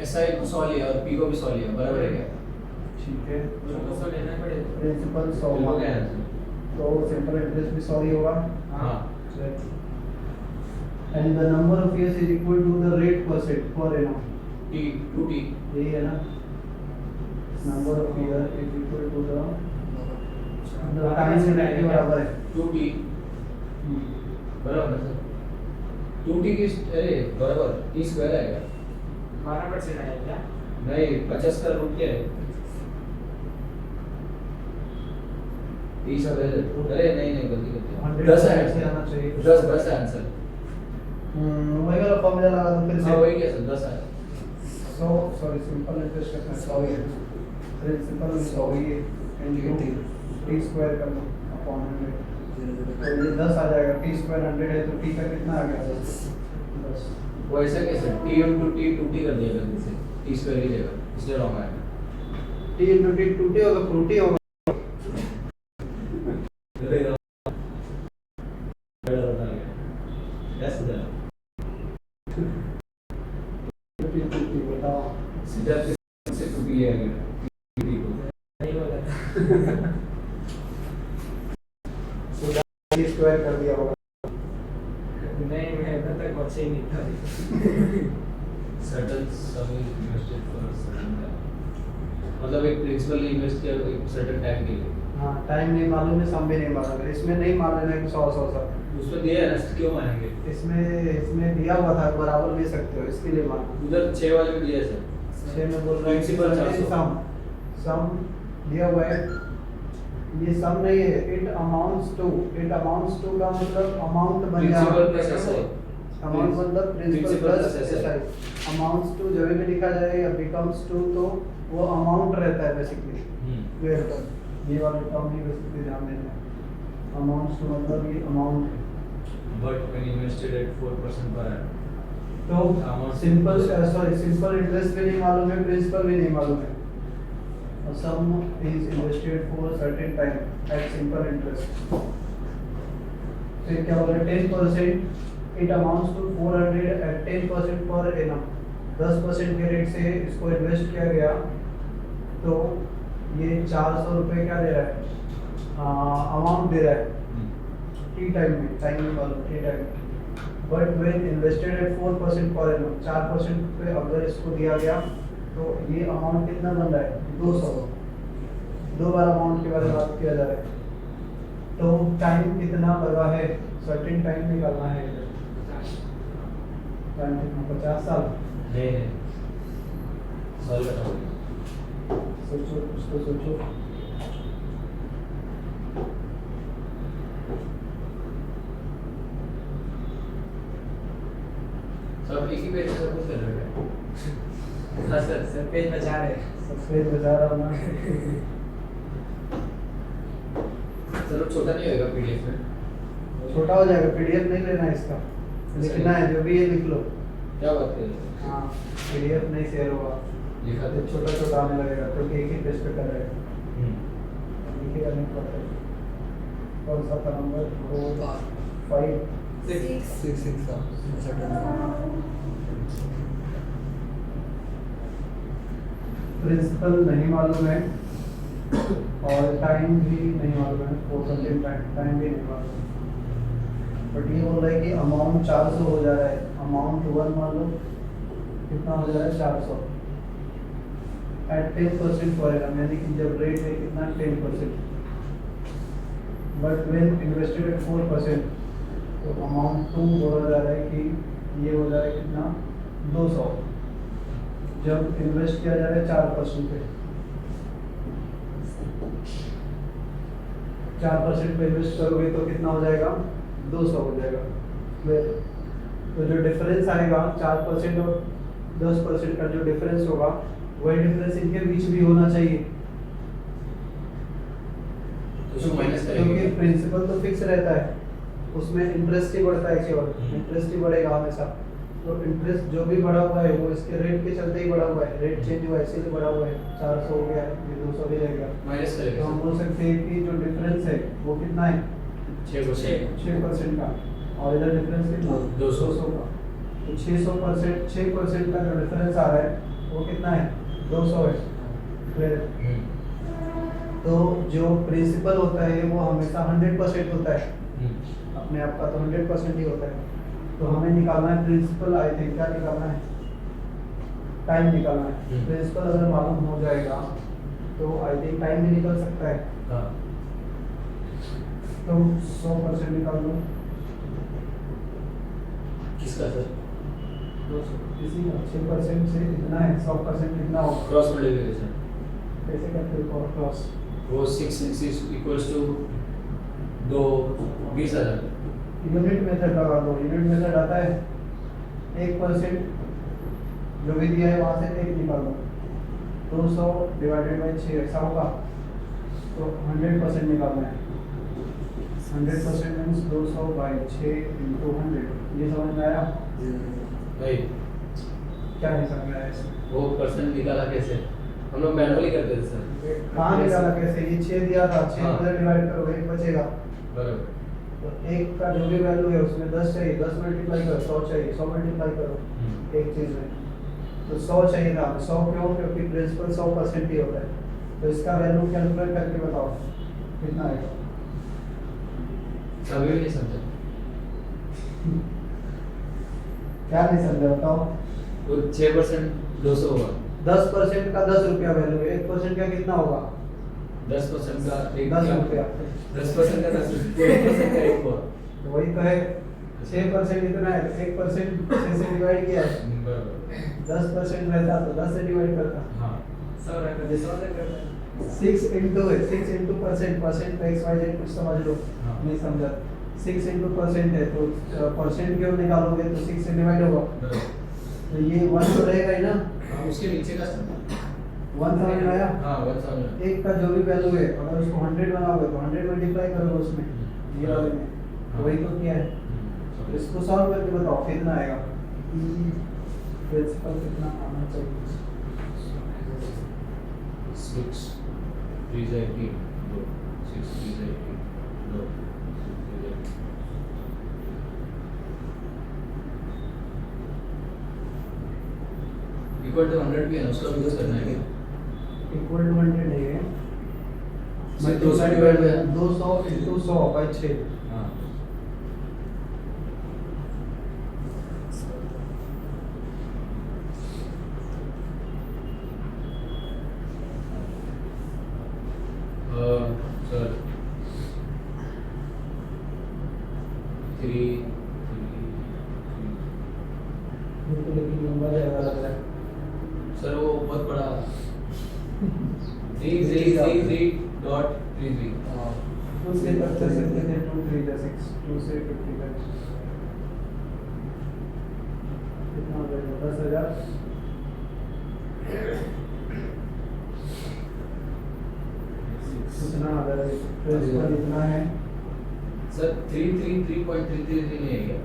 SI को 100 लिया और P को भी 100 लिया, बराबर है क्या? ठीक है, दोनों को लेना पड़ेगा। प्रिंसिपल 100 हो गया है, आंसर। तो सिंपल इंटरेस्ट भी 100 ही होगा। हाँ And the number of years is equal to the rate per annum। T 2T यही है ना? Number of year is equal to the time के बराबर है। 2T बराबर सर। 2T की अरे बराबर T स्क्वायर आएगा। 12% आएगा। नहीं 50 का रूट क्या है? 30 अरे नहीं गलती करते 10 है से आना चाहिए। 10 है आंसर। वही वाला फॉर्मूला लगा दो फिर हाँ से। वही क्या सर 10 है। 100 सॉरी सिंपल इंटरेस्ट कितना? 100 ही है, प्रिंसिपल 100 ही है, इनटू टी स्क्वायर कर लो अपॉन 100, तो ये 10 आ जाएगा। टी स्क्वायर 100 है तो टी का कितना आ गया? 10। वो ऐसा कैसे T into T 2T कर दिया गलती से T स्क्वायर की जगह, इसलिए रॉन्ग आया। टी इनटू टी टूटी होगा, फ्रूटी होगा। बताओ सीधा से 2T लिया गया T को। नहीं होगा। टी स्क्वायर कर दिया होगा। नहीं मैं अभी तक बचे ही नहीं था। Certain sum is invested for a certain time. मतलब एक प्रिंसिपल ने इन्वेस्ट किया एक सर्टेन टाइम के लिए, हाँ टाइम नहीं मालूम है, सम भी नहीं मालूम है, इसमें नहीं मालूम है कि 100 सब उसमें दिया है ना, क्यों मानेंगे? इसमें दिया हुआ था, बराबर ले सकते हो, इसके लिए मानो। उधर 6 वाले में दिया है सर, 6 में बोल रहा है कि Principal 400। सम दिया हुआ है, ये सम नहीं है, इट अमाउंट्स टू का मतलब अमाउंट बन गया, प्रिंसिपल प्लस एसआई, अमाउंट मतलब principal Principal plus plus SI, amounts to जब भी लिखा जाए या बिकम्स टू तो वो अमाउंट रहता है बेसिकली, क्लियर है? ये वाला टर्म ही बेसिकली ध्यान देना है, अमाउंट्स टू मतलब ये अमाउंट है। बट व्हेन इन्वेस्टेड एट 4% पर annum, तो Amount- सिंपल सिंपल इंटरेस्ट भी नहीं मालूम है, प्रिंसिपल भी नहीं मालूम है, और sum is invested for certain time at simple interest. फिर क्या बोला 10%, it amounts to 400 eight 10% per annum, 10% के रेट से इसको इन्वेस्ट किया गया, तो ये 400 रुपये क्या दे रहा है, अमाउंट दे रहा है टी टाइम में मालूम टी टाइम में। But when invested at 4% per annum, 4% पे अगर इसको दिया गया तो ये अमाउंट कितना बन रहा है 200, दो बार अमाउंट के बारे में बात किया जा रहा है, तो टाइम कितना लगा है, सर्टेन टाइम निकालना है, टाइम कितना 50 साल, नहीं नहीं साल का था, सोचो कुछ तो सोचो। सब एक ही पेज से कुछ कर रहे हैं। हाँ सर पेज बचा रहे हैं। सबसे बता रहा हूँ ना, चलो छोटा नहीं होगा पीडीएफ में, छोटा हो जाएगा, पीडीएफ नहीं लेना है इसका, लिखना है जो भी है लिख लो। क्या बात कर रहे हैं? हाँ पीडीएफ नहीं शेयर होगा, लिखा तो था छोटा छोटा आने लगेगा, क्योंकि एक ही पेज पे कर रहे हैं, लिखेगा नहीं पड़ता। कौन सा था नंबर 5 6 का प्रिंसिपल नहीं मालूम है और टाइम भी नहीं मालूम है, 4% टाइम भी नहीं मालूम है, बट ये बोल रहा है कि अमाउंट 400 हो जा रहा है, अमाउंट 1 मान लो कितना हो जा रहा है 400 एट 10% पर एनम, यानी कि जब रेट है कितना 10%, बट व्हेन इन्वेस्टेड एट 4% तो अमाउंट 2 बोला जा रहा है कि ये हो जा रहा है कितना 200, जब इन्वेस्ट किया जा रहा है 4% पे, 4% पे इन्वेस्ट करोगे तो कितना हो जाएगा 200 हो जाएगा, तो जो डिफरेंस आएगा 4% और 10% का जो डिफरेंस होगा वही डिफरेंस इनके बीच भी होना चाहिए, तो उसको माइनस क्योंकि करेंगे। प्रिंसिपल तो फिक्स रहता है, उसमें इंटरेस्ट ही बढ़ता है केवल, इंटरेस्ट ही बढ़ेगा हमेशा, तो इंटरेस्ट जो भी बढ़ा हुआ है वो इसके रेट के चलते ही बढ़ा हुआ है, रेट चेंज हुआ है इसीलिए बढ़ा हुआ है, 400 हो गया है, ये 200 भी रहेगा, माइनस तो करेंगे हम बोल सकते हैं कि जो डिफरेंस है वो कितना है 6%। 6% का, और इधर डिफरेंस कितना 200 का, तो 6% का जो डिफरेंस आ रहा है वो कितना है 200 है, क्लियर? तो जो प्रिंसिपल होता है वो हमेशा 100% होता है, अपने आप का तो 100% ही होता है, तो हमें निकालना है प्रिंसिपल, आई थिंक क्या निकालना है, टाइम निकालना है। प्रिंसिपल अगर मालूम हो जाएगा तो आई थिंक टाइम भी निकल सकता है, हाँ तो 100% निकाल लो, किसका सर? किसी का 6% से कितना है 100% कितना होगा, क्रॉस मल्टीप्लिकेशन, कैसे करते हो क्रॉस, वो 6 इक्वल्स टू 20,000। यूनिट मेथड लगा दो, यूनिट मेथड आता है 1% जो भी दिया है वहाँ से 1 निकाल दो, 200 डिवाइडेड बाई 6 ऐसा होगा, तो 100% निकालना है, 100% मीन्स 200 बाई 6 इंटू 100, ये समझ में आया? भाई क्या नहीं समझ में आया इसमें? वो परसेंट निकाला कैसे? हम लोग मैनुअली करते थे सर। कहाँ निकाला कैसे, ये 6 दिया था, 6 हाँ। से डिवाइड करोगे 1 बचेगा, बराबर। तो 1 का जो भी वैल्यू है उसमें 10 चाहिए, 10 मल्टीप्लाई करो, 100 चाहिए, 100 मल्टीप्लाई करो एक चीज़ में, तो 100 चाहिए था, 100 क्यों, क्योंकि प्रिंसिपल 100% ही होता है, तो इसका वैल्यू कैलकुलेट करके बताओ कितना आएगा। अभी भी नहीं समझा। क्या नहीं समझा बताओ। वो 6% 200 होगा। 10% का 10 रुपया वैल्यू है, 1% का कितना होगा? 10% का 10 रुपया। 10% का 10 1% का 1 हुआ। तो वही तो है, 6% इतना है, 1% 6 से डिवाइड किया है, 10% रहता तो 10 से डिवाइड करता। हाँ 100 रखा तो 100 से करता है। 6 इंटू है, 6 इंटू परसेंट, परसेंट का एक्स वाई जेड कुछ समझ लो, हाँ। नहीं समझा। 6 इंटू परसेंट है तो परसेंट क्यों निकालोगे तो 6 से डिवाइड होगा, तो ये 1 तो रहेगा ही ना, हाँ उसके नीचे का 1 समझ में आया। हाँ 1 समझ एक का जो भी वैल्यू है अगर उसको 100 बनाओगे तो 100 मल्टीप्लाई करोगे उसमें, ये वाले में, तो वही तो किया है। तो इसको सॉल्व करके बताओ कितना आएगा, प्रिंसिपल कितना आना चाहिए। 6 3 से 18 2 6 3 से 18 2 इक्वल टू 100 भी है ना, उसका भी यूज करना है। इक्वल टू 100 नहीं है, मैं 200 डिवाइड में 200 इंटू 100 बाई 6। हाँ सर 3 बिल्कुल लेकिन लंबा ज़्यादा लग रहा है। सर वो बहुत बड़ा 3 हाँ उससे तक कर सकते थे 2 3 जा 6 2 से 50 तक कितना हो जाएगा 10,000। कितना आ रहा है प्रिंसिपल इतना है, सर 3.333 नहीं है क्या?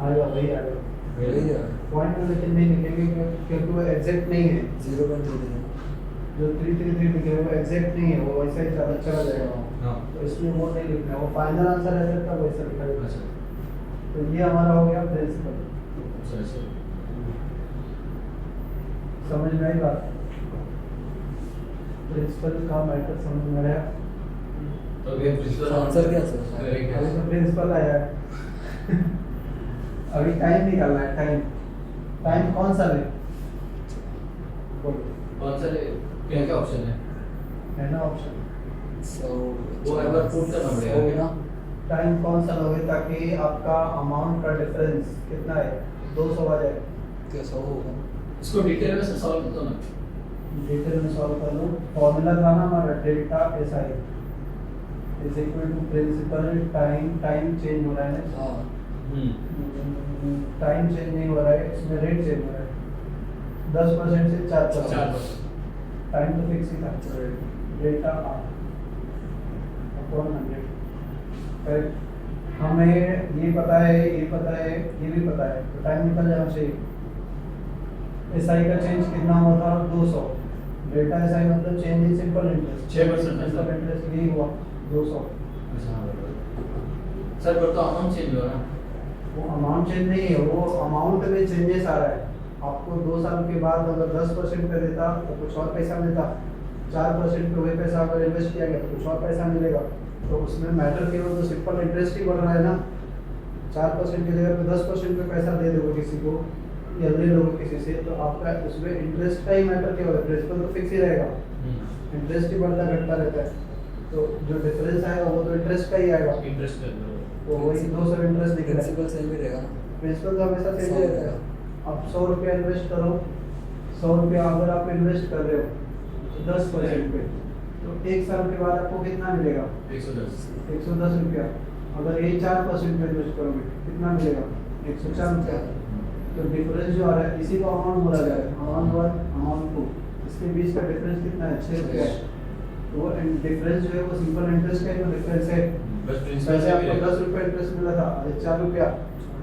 आएगा वही आएगा वही है पॉइंट में, लेकिन नहीं लिखेंगे क्योंकि वो एग्जैक्ट नहीं है, 0.3 जो 333 लिखे वो एग्जैक्ट नहीं है, वो वैसा ही चला जाएगा। हाँ तो इसमें वो नहीं लिखना है, वो फाइनल आंसर रहता तब वैसा लिखा जाएगा। अच्छा तो ये हमारा हो गया प्रिंसिपल, अच्छा समझ में आई बात, प्रिंसिपल का मैटर समझ में आया। तो ये प्रिंसिपल आंसर क्या सर? अभी तो प्रिंसिपल आया है अभी टाइम निकालना है, टाइम टाइम कौन सा ले बोलो, कौन सा क्या क्या ऑप्शन है ना ऑप्शन सो वो एक बार पुट करना पड़ेगा होगा टाइम कौन सा लोगे ताकि आपका अमाउंट का डिफरेंस कितना है 200 आ जाए। क्या 100 होगा? इसको डिटेल में सॉल्व कर दो ना। डिटेल में सॉल्व कर लो, फॉर्मूला था ना हमारा delta S I is equal to principal time, time change हो रहा है ना, हाँ टाइम चेंज नहीं हो रहा है, इसमें रेट चेंज हो रहा है 10% से 4%, टाइम तो फिक्स ही था, डेल्टा आर अपॉन 100। करेक्ट, हमें ये पता है, ये पता है, ये भी पता है, तो टाइम निकल जाना चाहिए। एस आई का चेंज कितना हुआ था 200, डेल्टा एस आई मतलब change in simple interest 6% simple interest यही हुआ 200। अच्छा सर पर तो अमाउंट चेंज हुआ ना। वो अमाउंट चेंज नहीं है, वो अमाउंट में चेंजेस आ रहा है। आपको 2 साल के बाद अगर 10% पे देता तो कुछ और पैसा मिलता, 4% पे वही पैसा अगर इन्वेस्ट किया गया तो कुछ और पैसा मिलेगा, तो उसमें मैटर केवल तो सिंपल इंटरेस्ट ही बढ़ रहा है ना। 4% की जगह पे 10% पे पैसा दे दोगे किसी को या ले लोगे किसी से, तो आपका उसमें इंटरेस्ट का ही मैटर केवल है, प्रिंसिपल तो फिक्स ही रहेगा, इंटरेस्ट ही बढ़ता घटता रहता है, तो जो डिफरेंस आएगा वो तो इंटरेस्ट का ही आएगा, इंटरेस्ट कर दो तो वही 200 इंटरेस्ट दिख रहा है। प्रिंसिपल सेम ही रहेगा ना? प्रिंसिपल तो हमेशा सेम ही रहता है। आप 100 रुपया इन्वेस्ट करो, 100 रुपया अगर आप इन्वेस्ट कर रहे हो 10% पे, तो 1 साल के बाद आपको कितना मिलेगा 110 रुपया। अगर ये 4% पे इन्वेस्ट करोगे कितना मिलेगा 104 रुपया। तो डिफरेंस जो आ रहा है इसी को अमाउंट बोला जा रहा है, अमाउंट 1 अमाउंट 2, इसके बीच का डिफरेंस कितना है 6 रुपया है। तो वो डिफरेंस जो है वो सिंपल इंटरेस्ट का ही तो डिफरेंस है। बस प्रिंसिपल वैसे आपको 10 रुपया इंटरेस्ट मिला था, अरे 4 रुपया,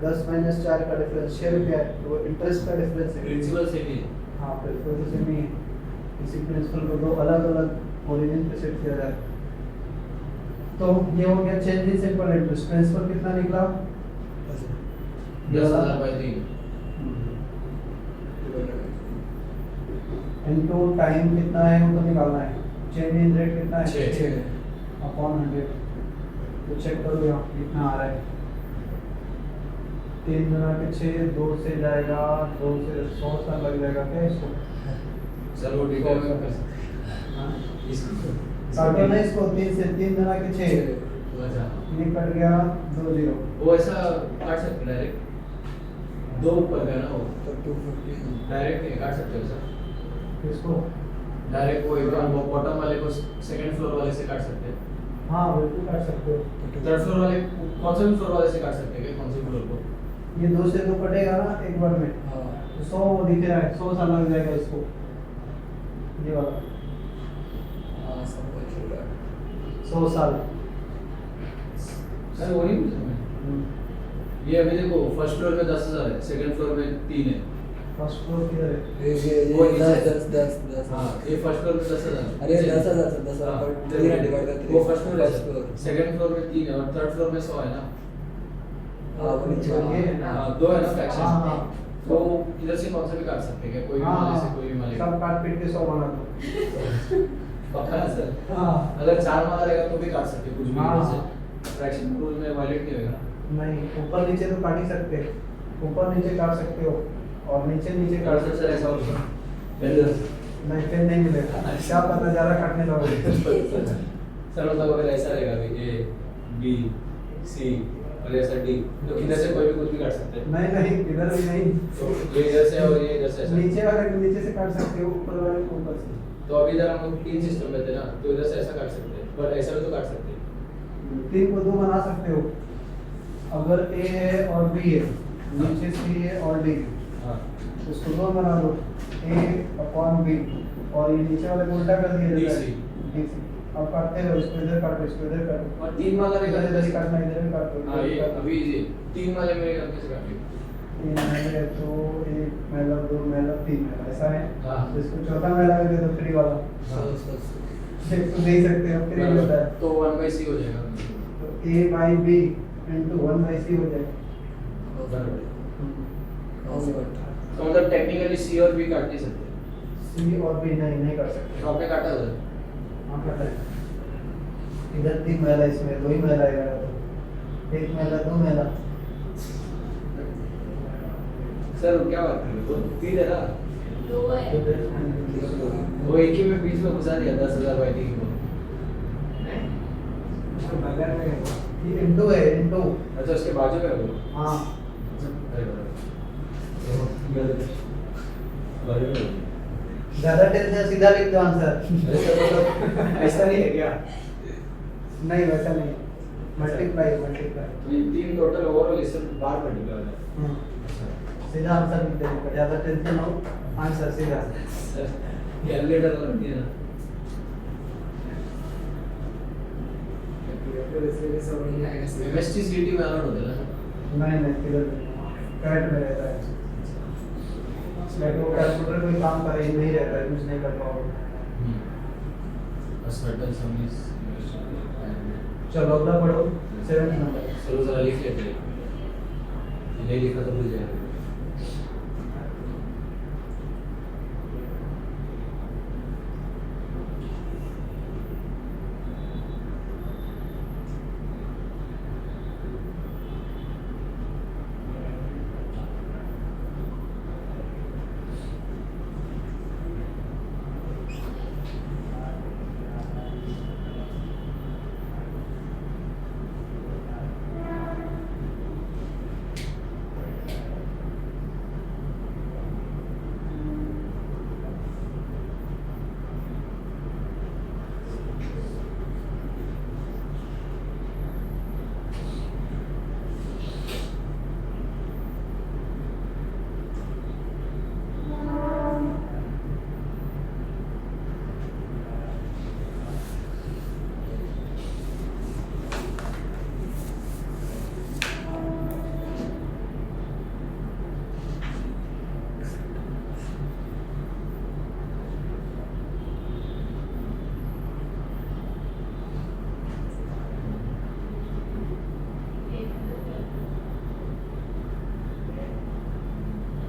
10 माइनस 4 का डिफरेंस 6 रुपया है, तो वो इंटरेस्ट का डिफरेंस है। प्रिंसिपल से भी हाँ प्रिंसिपल तो सेम ही है, इसी प्रिंसिपल को 2 अलग अलग ओरिजिन पे सेट किया जाए। तो ये हो गया change in simple interest, principal कितना निकला 10,000/3 इनटू टाइम कितना है वो तो निकालना है, चेंज इन रेट कितना है 6 अपॉन 100। तो चेक करो यहाँ कितना आ रहा है, 3 गुना के 6, 2 से जाएगा, 2 से 100 साल लग जाएगा क्या इसको, सर वो डिटेल में कर सकते हाँ हैं इसको काटो ना इसको 3 से 3 गुना के 6 अच्छा ये कट गया 2 0 वो ऐसा काट सकते डायरेक्ट दो ऊपर का ना वो तो 250 डायरेक्ट नहीं काट सकते हो सर इसको डायरेक्ट वो एकदम बॉटम वाले को सेकंड फ्लोर वाले से काट सकते हैं हाँ बिल्कुल काट सकते हो थर्ड फ्लोर वाले कौन से भी फ्लोर वाले से काट सकते हैं क्या कौन से फ्लोर को ये 2 से 2 कटेगा ना एक बार में हाँ तो 100 वो दिख रहा है 100 साल लग जाएगा इसको ये वाला हाँ समझ रहा है 100 साल सर वही पूछा मैं ये अभी देखो फर्स्ट फ्लोर में 10,000 है सेकंड फ्लोर में 3 है फर्स्ट फ्लोर किधर है ये वो नीचे 10 हाँ ये फर्स्ट फ्लोर में 10,000 अरे 10,000 से 10,000 हाँ, पर 3 डिवाइड कर वो फर्स्ट फ्लोर है फर्स्ट फ्लोर सेकंड फ्लोर में 3 है और थर्ड फ्लोर में 100 है ना हाँ वो नीचे ये है ना हाँ, दो है ना हाँ फ्रैक्शन हाँ तो इधर से कौन सा भी काट सकते हैं क्या कोई भी हाँ, माले से कोई भी माले सब काट पीट के 100 बना दो पक्का है सर हाँ अगर 4 माला रहेगा तो भी काट सकते हैं कुछ भी हाँ। इधर से फ्रैक्शन रूल में वायलेट नहीं होगा नहीं ऊपर नीचे तो काट ही सकते हो ऊपर नीचे काट सकते हो और नीचे नीचे कर काट सकते सकते सर ऐसा हो होगा पहले नहीं फिर नहीं मिलेगा क्या पता ज़्यादा काटने लगोगे सर मतलब अगर ऐसा रहेगा भी ए बी सी और ऐसा डी तो इधर से कोई भी कुछ भी काट सकते हैं नहीं नहीं इधर भी नहीं तो ये इधर से और ये इधर से ऐसा नीचे वाले को नीचे से काट सकते हो ऊपर वाले को ऊपर से तो अभी इधर हम लोग 3 सिस्टम में थे ना तो इधर से ऐसा काट सकते हैं बट ऐसा भी तो काट सकते हैं 3 को 2 बना सकते हो अगर ए है और बी है नीचे सी है और डी है हाँ तो इसको 2 बना दो ए अपॉन बी और ये नीचे वाले को उल्टा कर दिया जाता है DC. DC. अब काटते रहो इसको इधर काटो इसको इधर काटो और 3 माला इधर रहेगा इधर ही काटना इधर भी काटो हाँ इधर भी ये काटो। अभी ये 3 माले में कैसे काटेंगे 3 मेले तो 1 मेला 2 मेला 3 मेला ऐसा है हाँ। तो इसको चौथा मेला भी दे दो फ्री वाला एक तो दे ही सकते हो फ्री होता है तो 1/c हो जाएगा तो a by b into 1/c हो जाएगा तो मतलब टेक्निकली सी और बी काट नहीं सकते c और b नहीं कर सकते तो आपने काटा उधर हाँ पता है इधर 3 मेला इसमें 2 ही मेला है तो 1 मेला 2 मेला सर क्या बात कर रहे हो 3 है ना दो है वो एक ही में बीच में घुसा दिया 10,000 बाई 3 को इसको बगल में ये इनटू है इनटू अच्छा उसके बाजू में है वो हाँ अरे बाजू में है। ज्यादा टेंशन सीधा लिख दो आंसर ऐसा मतलब ऐसा नहीं है क्या नहीं वैसा नहीं मल्टीप्लाई मल्टीप्लाई तो ये 3 टोटल ओवरऑल इससे बाहर मल्टीप्लाई हो जाए सीधा आंसर लिख देने का ज्यादा टेंशन हो आंसर सीधा कैलकुलेटर लगती है ना एमएसटी सीटी में अलाउड होता है ना नहीं किधर करंट में रहता है इसमें वो कैलकुलेटर कोई काम कर ही नहीं रहता है यूज नहीं कर पाओगे A certain sum is चलो अगला पढ़ो 7th नंबर चलो जरा लिख लेते हैं नहीं लिखा तो भूल जाएगा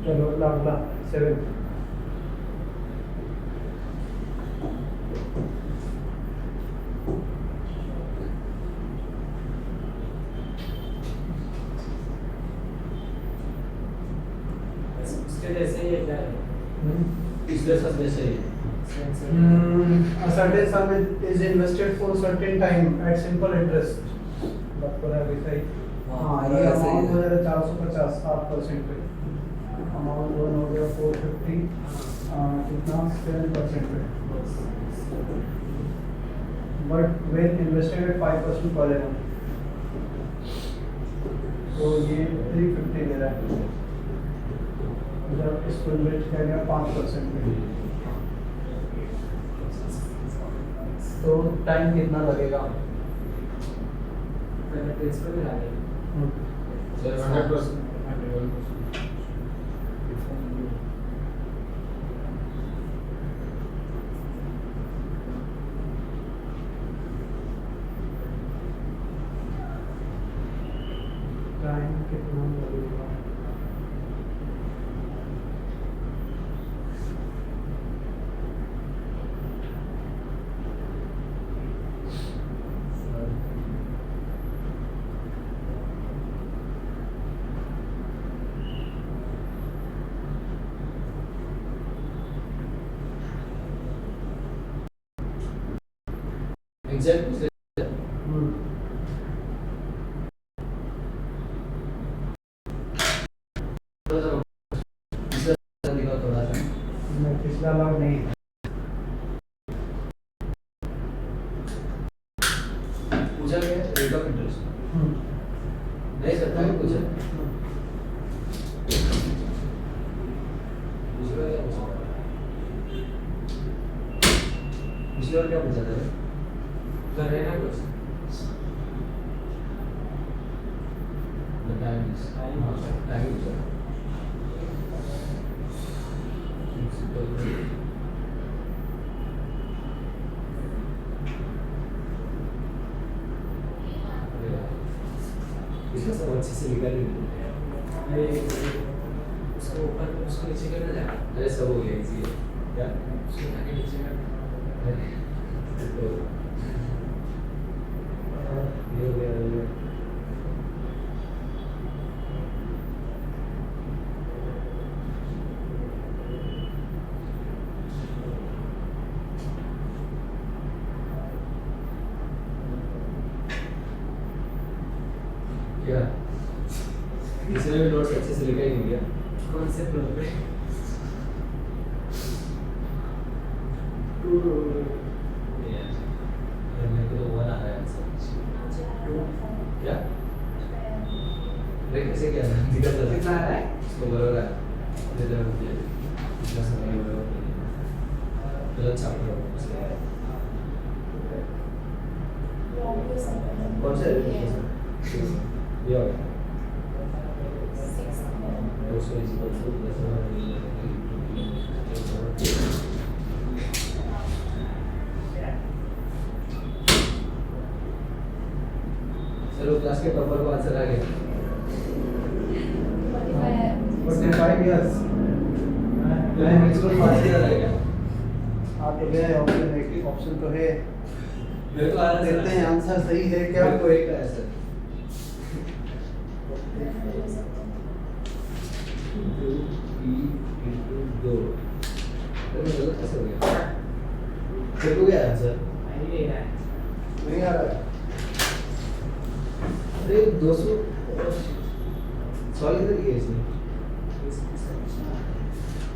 चलो अगला 7th उसके जैसे ही है क्या है? पिछले सब जैसे ही है A certain sum is invested for certain time at simple interest. बात करा अभी सही. हाँ ये ऐसे ही अमाउंट है। हो जाएगा 450 7% पे. अमाउंट वन हो गया 450 कितना 7% पे. But when invested at 5% per annum. तो ये 350 दे रहा है. जब इसको इन्वेस्ट करेंगे 5% पे. तो टाइम कितना लगेगा? पहले प्रिंसिपल में डालेंगे। सर 100%. टाइम कितना लगेगा? एग्जैक्ट थोड़ा सा मैं पिछला लॉट नहीं है. पूछा गया रेट ऑफ इंटरेस्ट नहीं सर मैंने पूछा दूसरा क्या पूछा पिछली बार क्या पूछा था कर रहे हैं ना कुछ। टाइम टाइम पूछा इसमें सब अच्छे से लिखा नहीं अरे उसको ऊपर उसको नीचे करना जाना। अरे सब हो गया इजी है क्या उसको आगे नीचे करना। तो ये हो गया ये हो गया क्या इसने भी नोट्स अच्छे से लिखा ही नहीं गया कौन से फ्लोर पे? यार मेरे को तो वन आ रहा है आंसर क्या अरे कैसे क्या दिक्कत है कितना आ रहा है? इसको बरोबर है दे दे मुझे इतना समय बरोबर नहीं है गलत छाप रहा हूँ इसलिए कौन सा है ये वाला 200 is equal to चलो क्लास के टॉपर को आंसर आ गया 45 years. मैं मैक्सिमम पास किया रहेगा आप तो गए ऑप्शन तो है. मेरे को आ रहा देखते हैं आंसर सही है क्या. मेरे को एक का है सर दो अरे गलत कैसे हो गया तेरे को क्या आंसर नहीं ले रहा है। नहीं आ रहा है. अरे 200 सॉरी किधर गया इसमें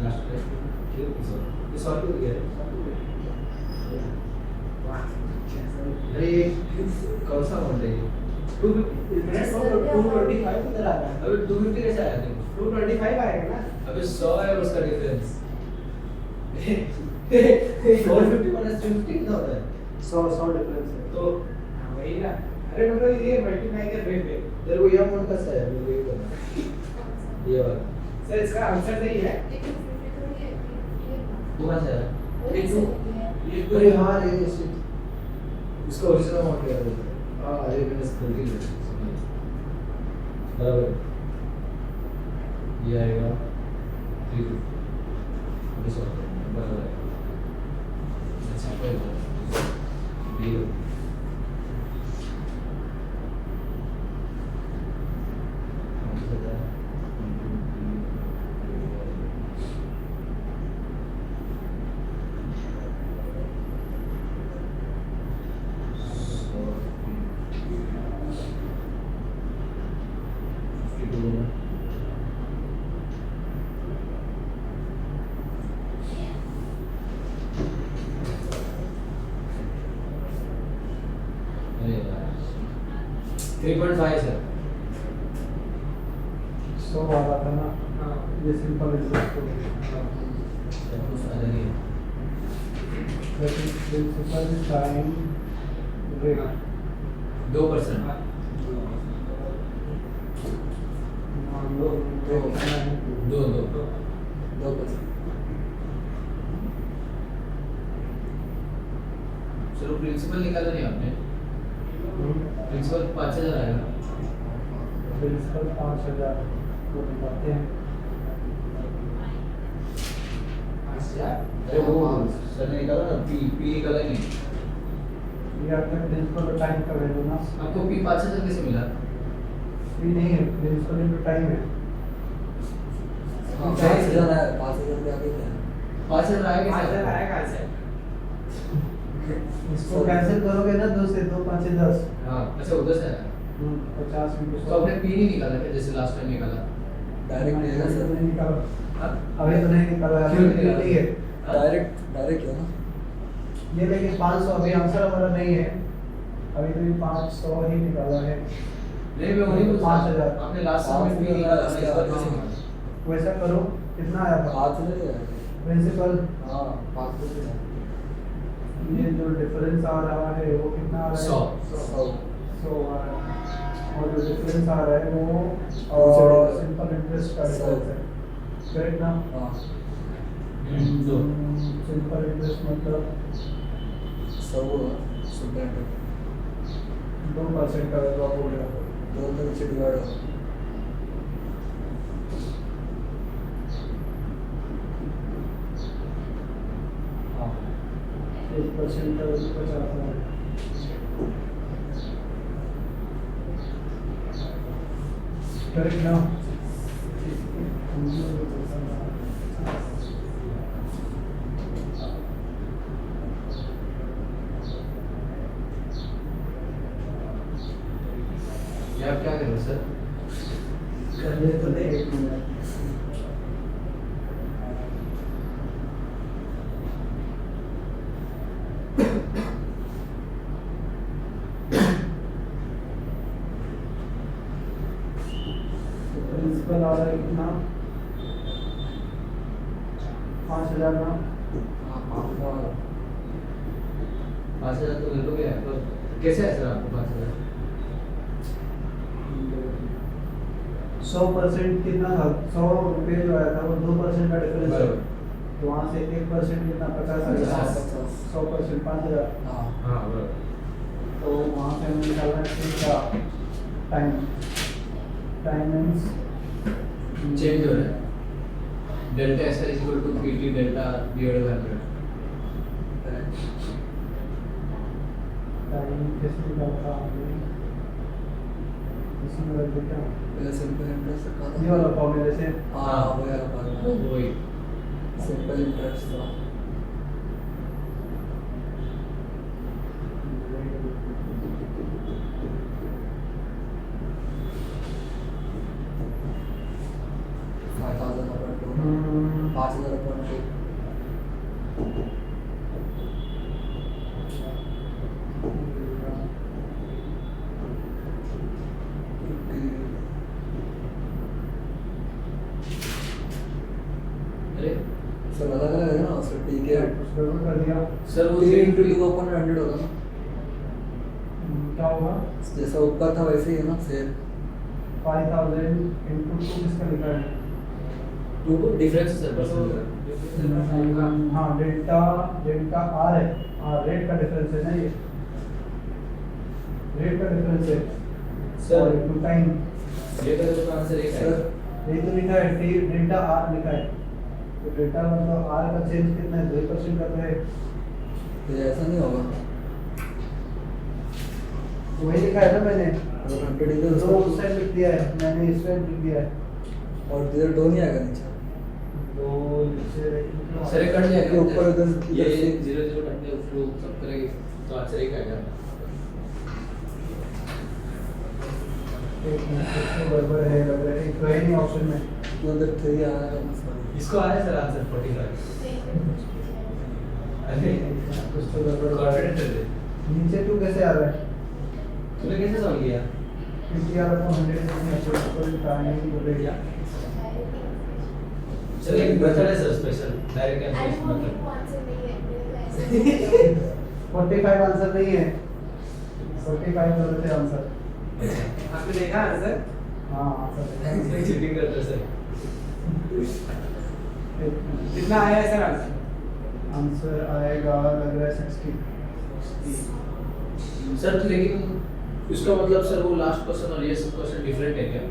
लास्ट में ये सॉरी किधर गया अरे ये कौन सा अमाउंट है ये 225 किधर आ रहा है? अबे 250 कैसे आया तुम 225 आएगा ना? अबे 100 है उसका डिफरेंस 450 माइनस 250 कितना होता है 100 डिफरेंस है. तो हाँ, वही ना। अरे मतलब ये मल्टीप्लाई कर रहे थे। तेरे को ये अमाउंट कैसा है मेरे को ये करना ये वाला सर इसका आंसर सही है। कौन सा है ये अरे हाँ ये इसका ओरिजिनल अमाउंट क्या है हाँ अरे मैंने स्कूल के लिए बराबर ये आएगा 350 बराबर है अच्छा कोई बात नहीं ये 3.5 सर 100 आ रहा था ना, हाँ ये सिंपल इंटरेस्ट को प्रिंसिपल टाइम रेट 2%। मान लो दो 2%। चलो प्रिंसिपल निकाला नहीं आपने, प्रिंसिपल 5,000 आएगा। प्रिंसिपल 5,000 को निकालते हैं। अरे वो सर ने निकाला ना, पी निकाला ही नहीं। ये आपने प्रिंसिपल टाइम का वैल्यू ना, आपको पी 5,000 कैसे मिला? ये नहीं है, प्रिंसिपल इनटू टाइम है। हाँ 5,000 आया, 5,000 के आगे क्या है? 5,000 आएगा 5,000 सर। आएगा ऐसे। इसको कैंसिल करोगे ना, 2 से 2 5 10, हाँ अच्छा उधर से आया। 50 इंटू तो आपने पी नहीं निकाला क्या, जैसे लास्ट टाइम निकाला? डायरेक्ट नहीं है नहीं सर, निकाला, हाँ? अभी तो नहीं निकाला, क्यों अभी नहीं नहीं है। डायरेक्ट है ना। ये लेकिन 500 अभी आंसर हमारा नहीं है, अभी तो ये 500 ही निकाला है। नहीं मैं वही पूछ रहा हूँ। 5,000। आपने लास्ट टाइम में पी निकाला, मैं इस बार कैसे निकाला? वैसा करो, कितना आया था 5,000 है। प्रिंसिपल? हाँ 5,000 है। ये जो डिफरेंस आ रहा है वो कितना आ रहा है? 100। 100 आ रहा है, और जो डिफरेंस आ रहा है वो दूसरे सिंपल इंटरेस्ट का डिफरेंस है, करेक्ट ना? हाँ दो। सिंपल इंटरेस्ट मतलब 100 सुपर 2% का ड्रॉप हो गया। 2 तो नीचे डिवाइड हो। हाँ 1% का 50 है। करेक्ट ना? ये आप क्या कर रहे हो सर? कर ले तो दे 1 मिनट। प्रिंसिपल आ रहा है कितना? 5,000 ना? हाँ 5,000। 5,000 तो मिल तो गया, तो कैसे है सर आपको 5,000? 100% कितना था? 100 रुपये जो आया था वो 2% का डिफरेंस है, बराबर। तो वहाँ से 1% कितना 50 आ गया। 50। 100% 5,000, हाँ हाँ बराबर। तो वहाँ से हमें निकालना है क्या? टाइम, टाइम मीन्स चेंज हो रहा है। Delta S is equal to PT delta divided by 100। Time कैसे निकालता हमने? इसमें रख दे क्या? पहले सिंपल इंटरेस्ट रखा था। ये वाला फॉर्मूले से हाँ वो वाला फार्मूला। वही सिंपल इंटरेस्ट था। हम्म, 5,000 अरे सर अलग अलग है ना उसका टी के कुछ गड़बड़ कर दिया। सर वो 3 into 2 upon 100 होगा ना, क्या होगा? जैसा ऊपर था वैसे ही है ना सेम। 5,000 इंटू 2 किसका लिखा है? Two difference sir percent. हाँ डेल्टा, डेल्टा आर है, हाँ रेट का डिफरेंस है ना, ये रेट का डिफरेंस है सर और इंटू टाइम। ये तो आंसर एक है। सर ये तो लिखा है टी डेल्टा आर लिखा है, तो डेल्टा मतलब आर का चेंज कितना है? 2% का तो है, तो ये ऐसा नहीं होगा। तो वही लिखा है ना मैंने, अगर 100 इधर दो उस साइड लिख दिया है मैंने, इस साइड लिख दिया है। और इधर 2 नहीं आएगा नीचे। दो नीचे सर ये कट जाएगा ये ऊपर इधर ये 0 कट जाए उसको सब करेंगे तो आंसर एक आएगा। एक मिनट, कुछ तो गड़बड़ है लग रहा है, एक तो है नहीं ऑप्शन में। तो उधर 3 आएगा ना सॉरी। इसको आया सर आंसर 45। अरे कुछ तो गड़बड़ कर रहा है। कॉन्फिडेंट है। नीचे 2 कैसे आ रहा है? तूने कैसे सॉल्व किया? PTR अपॉन 100 इक्वल टाइम बोलेगा सर एक मेथड है sir special direct calculation method 45 answer नहीं है 45 गलत है आंसर आपने देखा आंसर हाँ आंसर चीटिंग करते हैं सर कितना आया है सर आंसर आंसर आएगा लग रहा है 60 सर लेकिन इसका मतलब सर वो लास्ट क्वेश्चन और ये सब क्वेश्चन डिफरेंट है क्या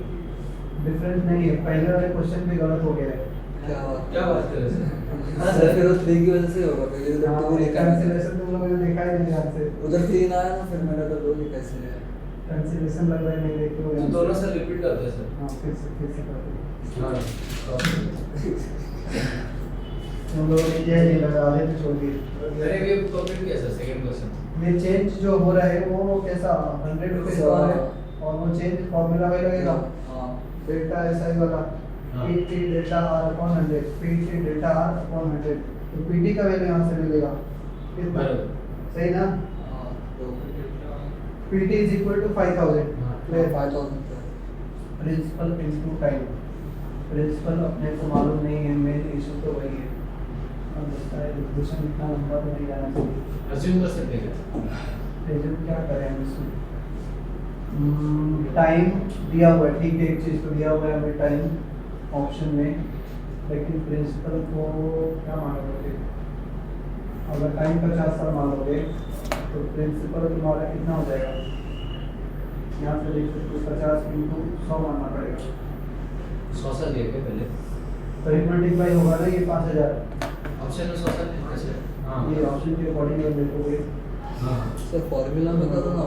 डिफरेंट नहीं है पहले वाले क्वेश्चन भी गलत हो गया है क्या बात कर रहे हैं सर सर फिर वो 3 की वजह से होगा पहले तो 2 लिखा है कैंसिलेशन तुम लोगों ने देखा ही नहीं ध्यान से उधर 3 आया ना फिर मैंने तो 2 लिखा इसलिए कैंसिलेशन लग रहा है नहीं देखते हो तो दोनों सर रिपीट करते हैं सर हाँ फिर से करते हैं हाँ तुम लोगों ने किया नहीं लगा आधे पे छोड़ दिए अरे ये कंप्लीट किया सर सेकंड क्वेश्चन ये चेंज जो हो रहा है वो कैसा 100 रुपए का है और वो चेंज फॉर्मूला में लगेगा हां डेल्टा एसआई वाला हाँ। PT delta R upon 100 PT delta R upon 100 तो PT का वैल्यू यहाँ से मिलेगा कितना बराबर सही ना हां तो PT इज इक्वल टू 5000 हाँ। Clear 5000 principal into time principal अपने को मालूम नहीं है मेन इशू तो वही है अब लगता है डिस्कशन इतना लंबा तो नहीं जाना चाहिए अज्यूम कर सकते हैं क्या रिज्यूम क्या करें हम इसमें टाइम दिया हुआ है ठीक है एक चीज़ तो दिया हुआ है हमें टाइम ऑप्शन में लेकिन प्रिंसिपल को क्या मानोगे अगर टाइम 50 साल मान लोगे तो प्रिंसिपल तुम्हारा कितना हो जाएगा यहाँ से देख सकते हो 50 इंटू 100 मानना पड़ेगा 100 साल दिए क्या पहले तो एक मल्टीप्लाई होगा ना ये 5000 ऑप्शन में 100 साल लिखा सर हाँ ये ऑप्शन के अकॉर्डिंग अगर देखोगे हाँ सर फार्मूला में करो ना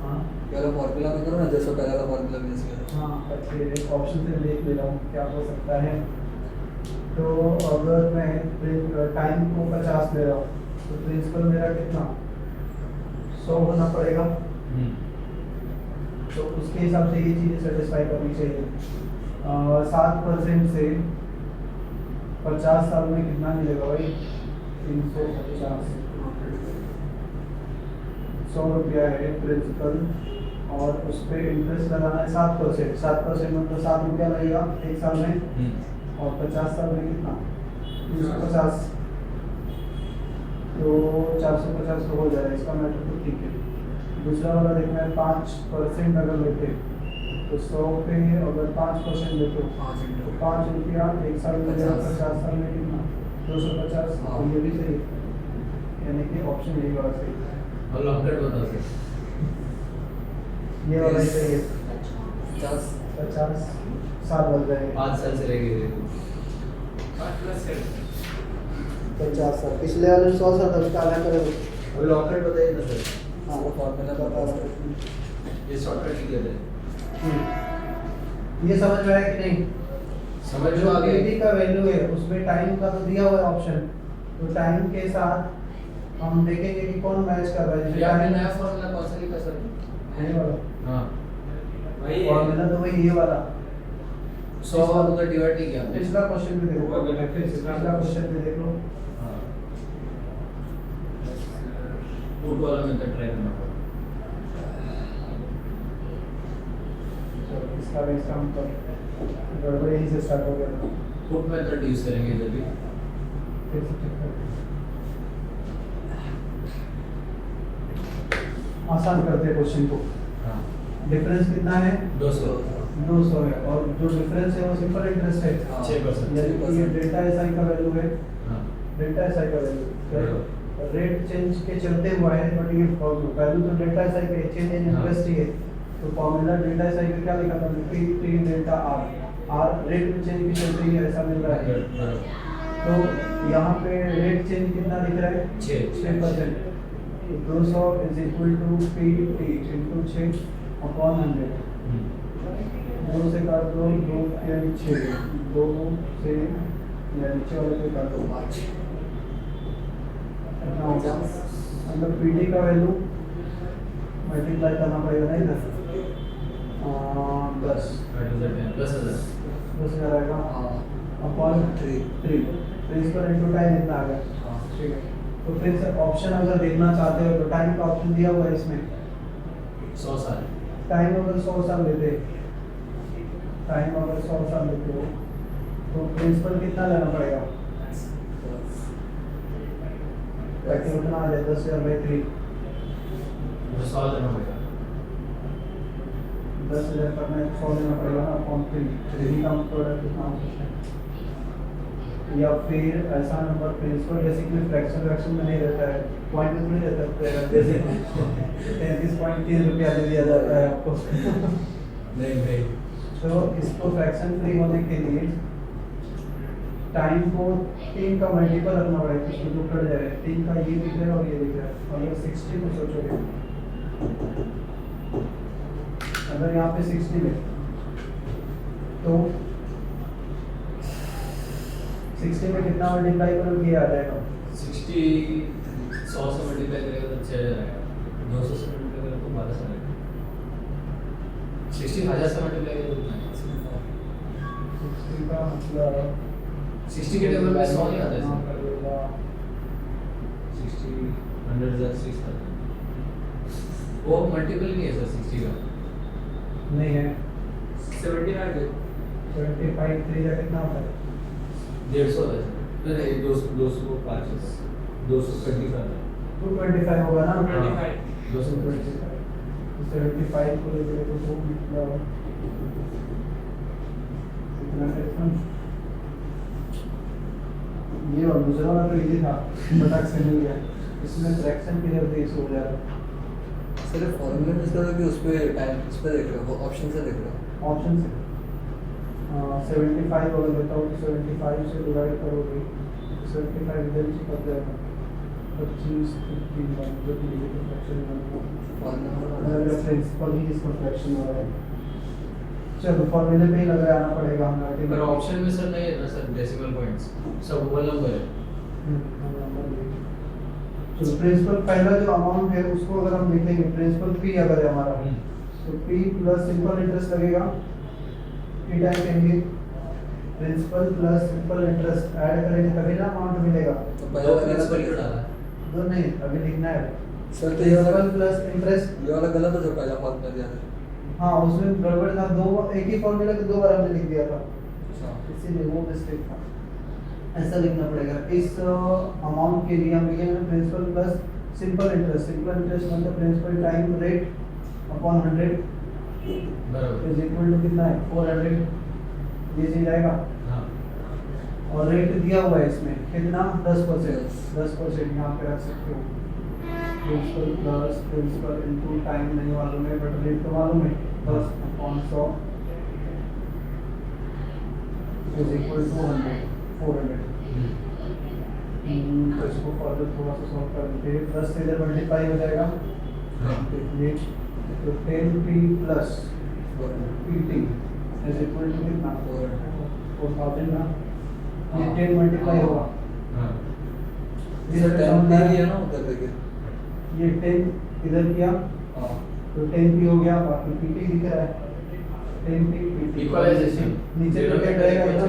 हाँ पहला फार्मूला में करो ना जैसा पहला का फार्मूला में इसका हाँ अच्छे ऑप्शन से देख ले रहा हूँ क्या हो सकता है तो अगर मैं टाइम को 50 ले रहा हूँ तो प्रिंसिपल मेरा कितना 100 होना पड़ेगा तो उसके हिसाब से ये चीज़ें सेटिस्फाई करनी चाहिए 7% से 50 साल में कितना मिलेगा भाई 350 100 रुपया है प्रिंसिपल और उस पर इंटरेस्ट लगाना है 7% 7% मतलब 7 रुपया लगेगा एक साल में और 50 साल में कितना 350 तो 450 तो हो जाएगा इसका मैटर तो ठीक है दूसरा वाला देखना है 5% अगर लेते तो 100 पे अगर 5% लेते तो 5 रुपया एक साल में 50 साल में कितना 250 हाँ। तो ये भी सही है यानी कि ऑप्शन यही वाला सही है और लॉन्ग कट बताओ सर ये वाला ही सही है 50 50 साल बन जाएंगे 5 साल से रहेगी 5 प्लस कर 50 साल पिछले वाले 100 साल तक का आधा करेंगे और लॉन्ग कट बताइए ना सर हाँ फार्मूला का पास ये शॉर्टकट की कहते हैं ये समझ में आया कि नहीं समझ जो में आ गया AD का वैल्यू है उसमें टाइम का तो दिया हुआ है ऑप्शन तो टाइम के साथ हम देखेंगे कि कौन मैच कर रहा है ये आपने नया फॉर्मूला कौन सा लिखा सर ये वाला हाँ वही है फॉर्मूला तो वही ये वाला 100 और उधर डिवाइड नहीं किया हमने पिछला क्वेश्चन भी देखो पिछला क्वेश्चन भी देख लो हाँ रूट वाला मेथड ट्राई करना पड़ा चलो इसका भी इसका हम कर गड़बड़ यहीं से स्टार्ट हो गया था फुट मेथड यूज करेंगे इधर भी फिर से check करते हैं। आसान करते हैं क्वेश्चन को हाँ डिफरेंस कितना है 200 200 है और जो डिफरेंस है वो सिंपल इंटरेस्ट है 6% यानी कि ये डेल्टा एसआई का वैल्यू है हाँ डेल्टा एसआई का वैल्यू रेट चेंज के चलते हुआ है बट ये वैल्यू तो डेल्टा एसआई का चेंज इन इंटरेस्ट ही है तो फॉर्मूला डेल्टा एसआई का क्या लिखा था P3 डेल्टा R रेट में चेंज के चलते ही ऐसा मिल रहा है तो यहाँ पे रेट चेंज कितना दिख रहा है 6% 200 is equal to PT into 6 upon 100 2 से काट दो 2 यानी 6 2 से या नीचे वाले पे काट दो 5 कितना होगा मतलब PD का वैल्यू मल्टीप्लाई करना पड़ेगा ना इधर 10 10,000 आएगा अपॉन 3 प्रिंसिपल इंटू टाइम इतना आ गया ठीक है तो फिर से ऑप्शन अगर देखना चाहते हो तो टाइम का ऑप्शन दिया हुआ है इसमें 100 साल टाइम अगर 100 साल लेते हो तो प्रिंसिपल कितना लेना पड़ेगा? ताकि उतना आ जाए 10,000/3। जो सवाल देना पड़ेगा 10,000 करना है 100 लेना पड़ेगा ना अपॉन 3 काउंट प्रोडक्ट कितना हो सकता है? या फिर ऐसा नंबर प्रिंसिपल बेसिकली फ्रैक्शन में नहीं रहता है, पॉइंट में थोड़ी रहता है, जैसे 33.3 रुपया दे दिया जाता है आपको। नहीं तो इसको फ्रैक्शन फ्री होने के लिए टाइम को 3 का मल्टीपल रखना पड़ेगा, इसमें जो कट जाए 3 का ये दिख रहा है और ये दिख रहा है। अगर 60 को सोचोगे, अगर यहाँ पे 60 है तो 60 में कितना मल्टीप्लाई करोगे ये आ जाएगा 60 100 से मल्टीप्लाई करेगा तो 6,000 आएगा, 200 से मल्टीप्लाई करेगा तो 1200 आएगा, 60,000 से मल्टीप्लाई करेगा तो कितना आएगा? 60 का मतलब 60 के टेबल में 100 नहीं आता है। हाँ, करेगा 60 100,000 6,000 वो मल्टीपल नहीं है सर 60 का। नहीं है 75 है। 25 3 का कितना होता है? 150 है सर, नहीं 200 को 5 है, 225 आता है, 225 होगा ना? 25 225 75 को लेकर तो मतलब कितना फ्रैक्शन ये और दूसरा वाला तो इजी था, फटाक से मिल गया। इसमें फ्रैक्शन की जरूरत है, हो जा रहा है सिर्फ फॉर्मूले में इसका कि उस पे टाइम उस पे देख रहे हो, ऑप्शन से देख रहे हो। ऑप्शन से 75 अगर लेता हूँ तो 75 से डिवाइड करोगे 75 इधर से कट जाएगा 25 15 जो कि ये फ्रैक्शन बनेगा, प्रिंसिपल ही इसका फ्रैक्शन हो रहा है। चलो फॉर्मूले पे ही लगा आना पड़ेगा हमें। पर ऑप्शन में सर नहीं है ना सर डेसिमल पॉइंट्स, सब होल नंबर है। तो प्रिंसिपल पहला जो अमाउंट है उसको अगर हम लिखेंगे प्रिंसिपल पी अगर है हमारा तो पी प्लस सिंपल इंटरेस्ट लगेगा, पी टाइम करेंगे principal plus simple interest add करेंगे तभी ना अमाउंट मिलेगा। तो दो पहले प्रिंसिपल क्यों डाला है? तो नहीं अभी लिखना है सर तो ये वाला प्रिंसिपल प्लस इंटरेस्ट। ये वाला गलत है जो पहला फॉर्मूला दिया था। हाँ उसमें गड़बड़ था, दो एक ही फॉर्मूला को 2 बार हमने लिख दिया था, अच्छा इसीलिए वो मिस्टेक था। ऐसा लिखना पड़ेगा इस अमाउंट के लिए हम लिखेंगे प्रिंसिपल प्लस सिंपल इंटरेस्ट मतलब प्रिंसिपल टाइम रेट अपॉन 100 बराबर इज इक्वल टू कितना है 400, ये चीज आएगा। हाँ और रेट दिया हुआ है इसमें कितना 10% यहाँ पे रख सकते हो। Principal plus principal into time नहीं मालूम है बट रेट तो मालूम है 10/100 इज इक्वल टू 400। तो इसको फर्दर थोड़ा सा सॉल्व कर देते हैं, 10 से इधर मल्टीप्लाई हो जाएगा ये तो 10p plus pt is equal to कितना 4000 ना, ये 10 मल्टीप्लाई होगा हाँ सर टाइम दे दिया ना उधर देखिए। ये 10 इधर किया हाँ तो 10p हो गया, बाकी pt दिख रहा है 10p pt इक्वलाइजेशन नीचे तो क्या रहेगा ना,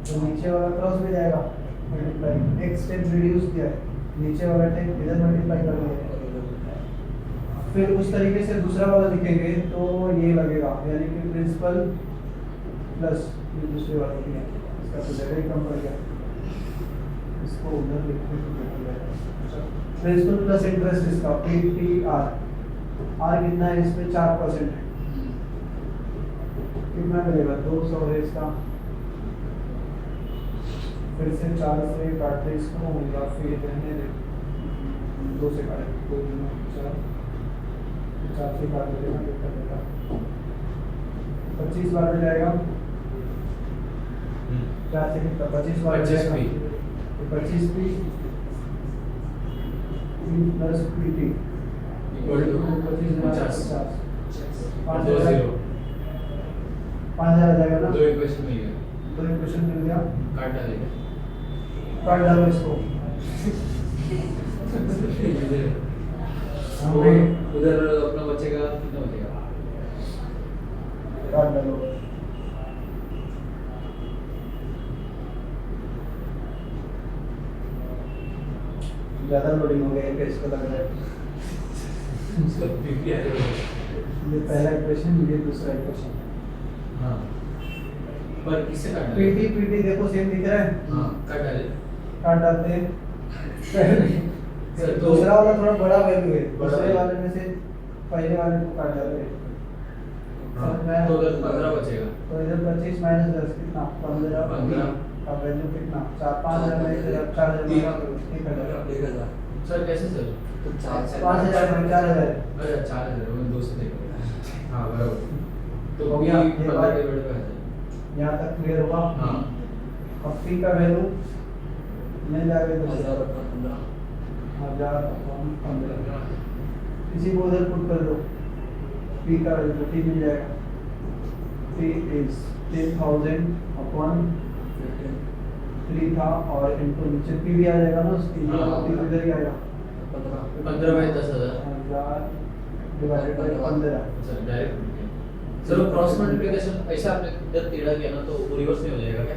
तो नीचे वाला क्रॉस में जाएगा मल्टीप्लाई, एक स्टेप रिड्यूस किया है, नीचे वाला टेप इधर मल्टीप्लाई कर दिया। फिर उस तरीके से दूसरा वाला लिखेंगे तो ये लगेगा यानी कि प्रिंसिपल प्लस ये दूसरे वाले की है, इसका तो जगह ही कम पड़ गया, इसको उधर लिखते तो बेटर रहेगा। प्रिंसिपल प्लस इंटरेस्ट इसका PTR, R कितना है इसमें 4% है, कितना मिलेगा 200 है इसका। फिर से 4 से काटते इसको या फिर रहने दे 2 से काटेंगे 2 4 से काट देना कर देगा 25 बार में जाएगा 4 से कितना 25 बार में जाएगा 25p तो 25p plus pt equal to 25 दो जीरो 5000 आ जाएगा ना, दो इक्वेशन मिल गया, 2 इक्वेशन मिल गया, काट डालेगा काट डालो इसको। उधर अपना बचेगा कितना बचेगा काट डालो ज्यादा लोडिंग हो गया पेज को लग रहा है। उसका पीपी आ जाएगा ये पहला इक्वेशन, ये दूसरा इक्वेशन। हाँ पर किससे काटा है? पीटी देखो सेम दिख रहा है। हाँ काटा है काट डालते हैं। सर, तो- दूसरा वाला थोड़ा बड़ा वैल्यू है, बड़ा दूसरे value। वाले में से पहले वाले को काट डालते हैं। हाँ, समझ में आया? तो उधर 15 बचेगा। तो इधर 25 माइनस 10 कितना? 15 15 का वैल्यू कितना? 4-5 हजार में 4 तीन। हजार 1,000। 1,000 सर कैसे सर? तो 4 5 हजार में 4 हजार। अच्छा 4000 वो 2 से देखो। हाँ बराबर। तो हो भी गया, ये 15 बात। Divide by 1000। यहाँ तक क्लियर हुआ? हाँ अब पी का वैल्यू मिल जाएगा इधर से। 1000 अपना 15 1000/15। इसी को उधर पुट कर दो, पी का वैल्यू टी मिल जाएगा। पी इज 10,000/3 था और इनटू नीचे पी भी आ जाएगा ना उसकी, हाँ। पी इधर ही आएगा। 15 by 10,000। 1000 divided by 15। Sir direct sir वो क्रॉस मल्टीप्लिकेशन ऐसा आपने इधर टेढ़ा किया ना तो वो रिवर्स में हो जाएगा क्या?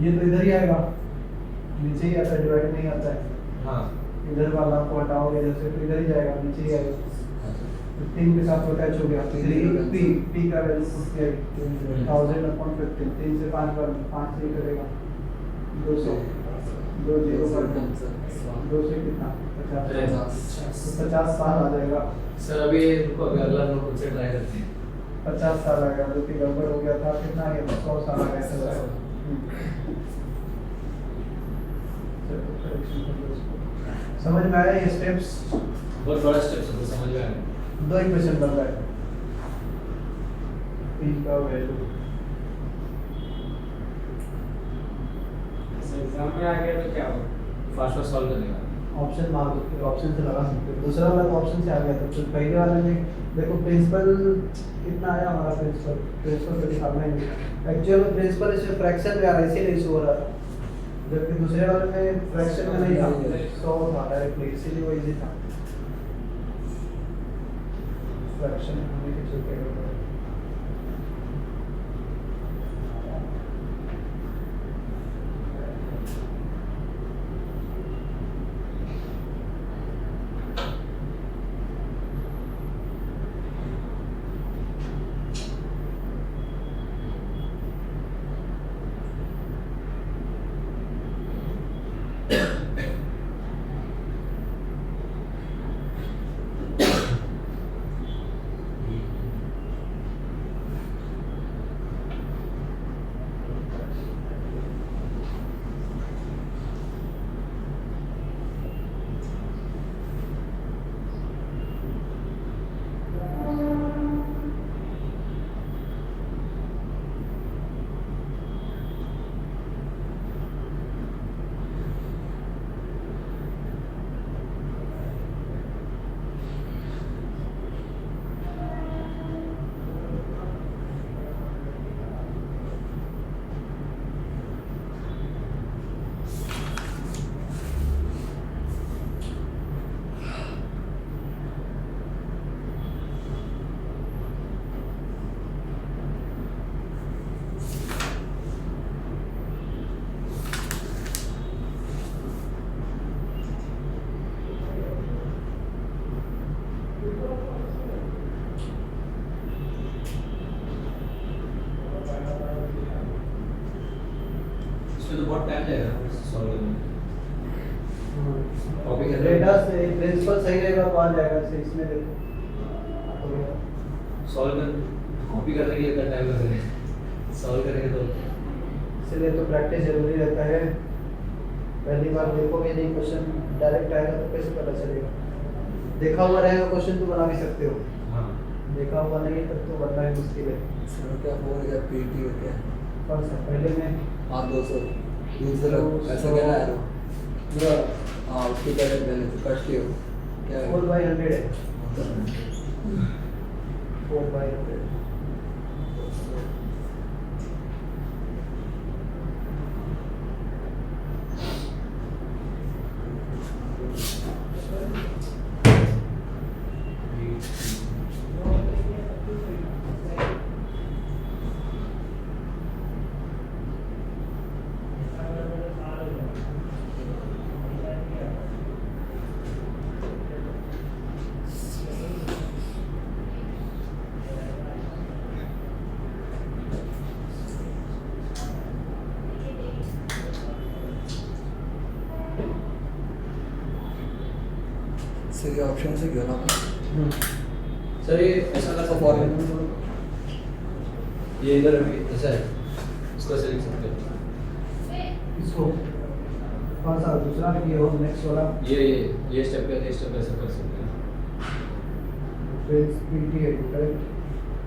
ये तो इधर ही आएगा, नीचे ही आता है, डिवाइड नहीं आता है। हाँ इधर वाला को हटाओगे इधर से तो इधर ही जाएगा, नीचे ही आएगा। तो 3 के साथ अटैच हो गया। पी का वैल्यू पुट किया 1000/15। 3 से 5 बार 5 से ही करेगा 200। 2 0 कर दो, 2 से कितना? 50। तो 50 साल आ जाएगा। सर अभी रुको अभी अगला हम लोग खुद से ट्राई करते हैं। 50 साल आएगा, जो कि गड़बड़ हो गया था। कितना आ गया? 100 साल आ गया था। 100 चलो करेक्शन कर दो इसको। समझ में आया ये स्टेप्स? बहुत बड़ा स्टेप है तो समझ में आया। 2 इक्वेशन बन रहा है। पी का वैल्यू एग्जाम में आ गया तो क्या होगा? फास्ट फास्ट सॉल्व करेगा। ऑप्शन मार दो, फिर ऑप्शन से लगा सकते हो। दूसरा वाला तो ऑप्शन से आ गया था, तो पहले वाले में देखो प्रिंसिपल कितना आया हमारा। प्रिंसिपल तो दिखाना ही नहीं। एक्चुअल में प्रिंसिपल इसमें फ्रैक्शन में आ रहा है, इसीलिए इशू हो रहा था। जबकि दूसरे वाले में फ्रैक्शन में नहीं था, 100 था डायरेक्टली, इसीलिए वो इजी था। फ्रैक्शन होने के चलते गड़बड़ है। इसमें तो बहुत टाइम जाएगा सॉल्व करने में। कॉपी कर डेटा से प्रिंसिपल सही रहेगा तो आ जाएगा। इसे इसमें देखो सॉल्व कर कॉपी करने के लिए इतना टाइम लग रहा है, सॉल्व करेंगे तो इसलिए तो प्रैक्टिस जरूरी रहता है। पहली बार देखोगे नहीं, क्वेश्चन डायरेक्ट आएगा तो कैसे पता चलेगा? देखा हुआ रहेगा क्वेश्चन तो बना भी सकते हो, हाँ देखा हुआ नहीं तब तो बनना ही मुश्किल है। सर क्या हो गया? पीटी हो गया। कौन सा? पहले में 200 दूसरा ऐसा क्या है? ये हाँ उसकी पहले तो कट के हो क्या है? 4/100 है। 4/100 1 जैसे कि ऑप्शन से घेऊन आपण सर ये ऐसा कर सकते फॉरेन हैं, ये इधर अभी ऐसा है, इसको ऐसे लिख सकते हैं, इसको कौन सा दूसरा ये हो नेक्स्ट वाला ये स्टेप ऐसा कर सकते हैं। फ्रेंड्स पीटी है करेक्ट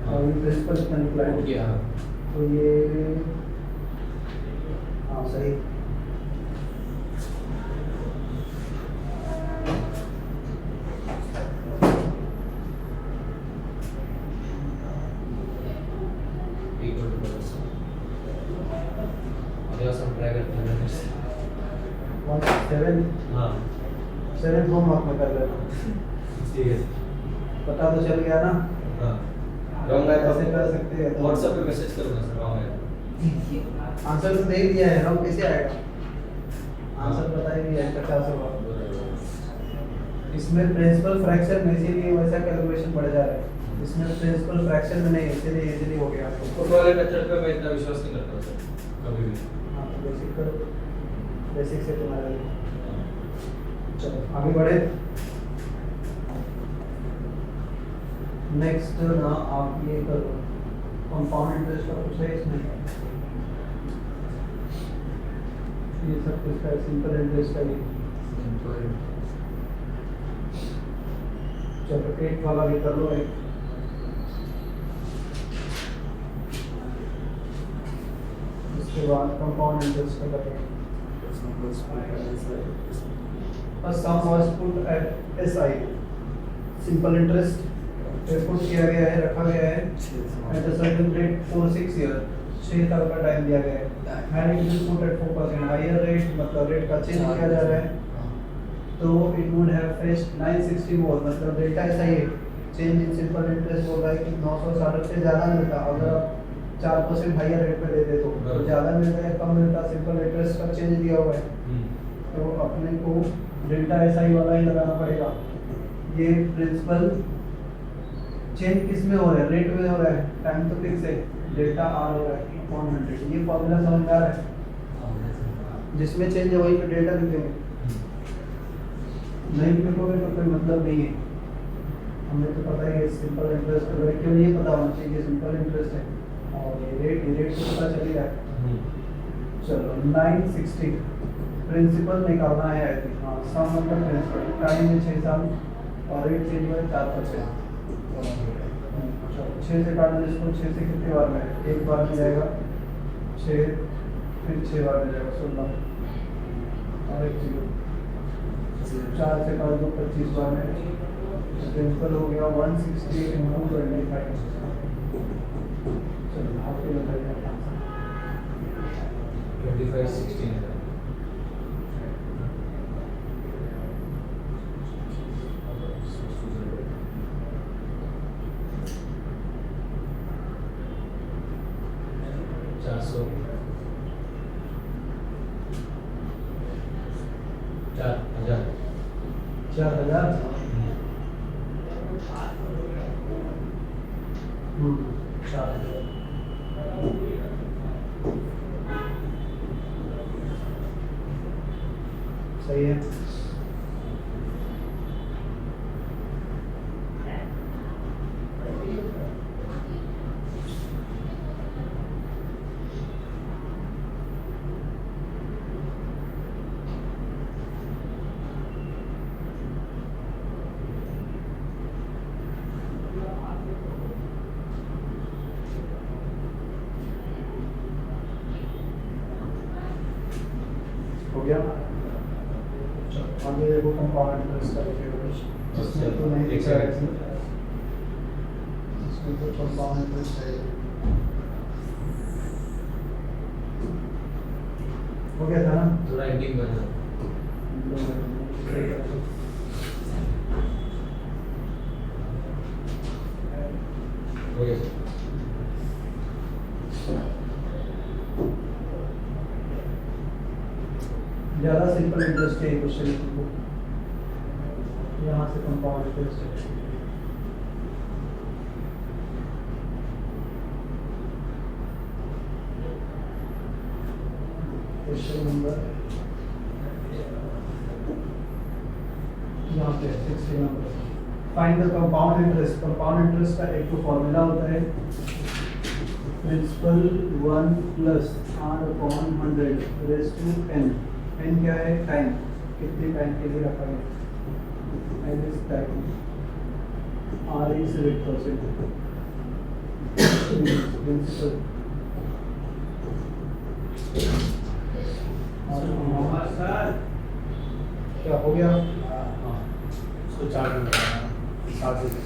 और ये प्रिंसिपल इतना निकला है ओके हाँ तो ये हाँ सही इक्वल टू प्लस अभी हम ट्राई करते हैं 7 हाँ 7 होमवर्क में कर लेना ठीक है पता तो चल गया ना हाँ रॉन्ग है ऐसे कर सकते हैं तो व्हाट्सएप पे मैसेज करूँगा सर रॉन्ग है आंसर तो दे ही दिया है हम कैसे आएगा आंसर पता ही नहीं है 50 होगा इसमें प्रिंसिपल फ्रैक्शन में इसीलिए वैसा कैलकुलेशन बढ़ जा रहा है इसमें प्रिंसिपल फ्रैक्शन में नहीं इसीलिए इजीली हो गया तो वाले मेथड पे मैं इतना विश्वास नहीं करता सर कभी भी हाँ तो बेसिक करो बेसिक से तुम्हारा चलो आगे बढ़े नेक्स्ट ना आप ये करो कंपाउंड इंटरेस्ट का कुछ है इसमें ये सब कुछ का सिंपल इंटरेस्ट का ये चलो 8 वाला भी कर लो एक उसके बाद कंपाउंड इंटरेस्ट का करेंगे A sum was put at SI simple interest put किया गया है रखा गया है at a certain rate for 6 year 6 साल का टाइम दिया गया है and it is put at 4% higher rate मतलब रेट का चेंज किया जा रहा है तो it would have fetched 960 more मतलब डेल्टा ऐसा ही है चेंज इन सिंपल इंटरेस्ट बोल रहा है कि 960 से ज़्यादा मिलता अगर आप 4% हायर रेट पे देते तो ज़्यादा मिलता है कम मिलता सिंपल इंटरेस्ट का चेंज दिया हुआ है तो अपने को डेल्टा एसआई वाला ही लगाना पड़ेगा ये प्रिंसिपल चेंज किस में हो रहा है रेट में हो रहा है टाइम तो फिक्स है डेल्टा आर हो रहा है अपॉन 100 ये फॉर्मूला समझ में आ रहा है जिसमें चेंज है वही पे डेल्टा लिखेंगे नहीं लिखोगे तो कोई मतलब नहीं है हमें तो पता ही है सिंपल इंटरेस्ट है क्यों नहीं पता होना चाहिए सिंपल इंटरेस्ट है और ये रेट तो पता चल ही रहा है चलो 960 प्रिंसिपल निकालना है आई थिंक हाँ सम मतलब प्रिंसिपल टाइम है 6 साल और रेट चेंज हुआ है 4%। 6 से काटना जिसको 6 से कितने बार में एक बार में जाएगा 6 फिर 6 बार में जाएगा 16 और एक 0 4 से काट दो 25 बार में प्रिंसिपल हो गया 160 into 25 चलो आप ही बताइए 25 16 400 4000 4000 4000 सही है हो गया आगे देखो कंपाउंड इंटरेस्ट का इसमें तो नहीं लिखा है इसमें तो कंपाउंड इंटरेस्ट है हो गया था ना थोड़ा एडिटिंग करना हो गया ज़्यादा सिंपल इंटरेस्ट है क्वेश्चन को यहाँ से कंपाउंड इंटरेस्ट है क्वेश्चन नंबर यहाँ पे 60 नंबर find the compound interest. Compound interest का एक तो फॉर्मूला होता है principal 1 plus R upon 100 raise to N. N क्या है? टाइम। कितने टाइम के लिए रखा गया? N is time, R is rate percent. Principal क्या हो गया? हाँ उसको 4 दिन 60 से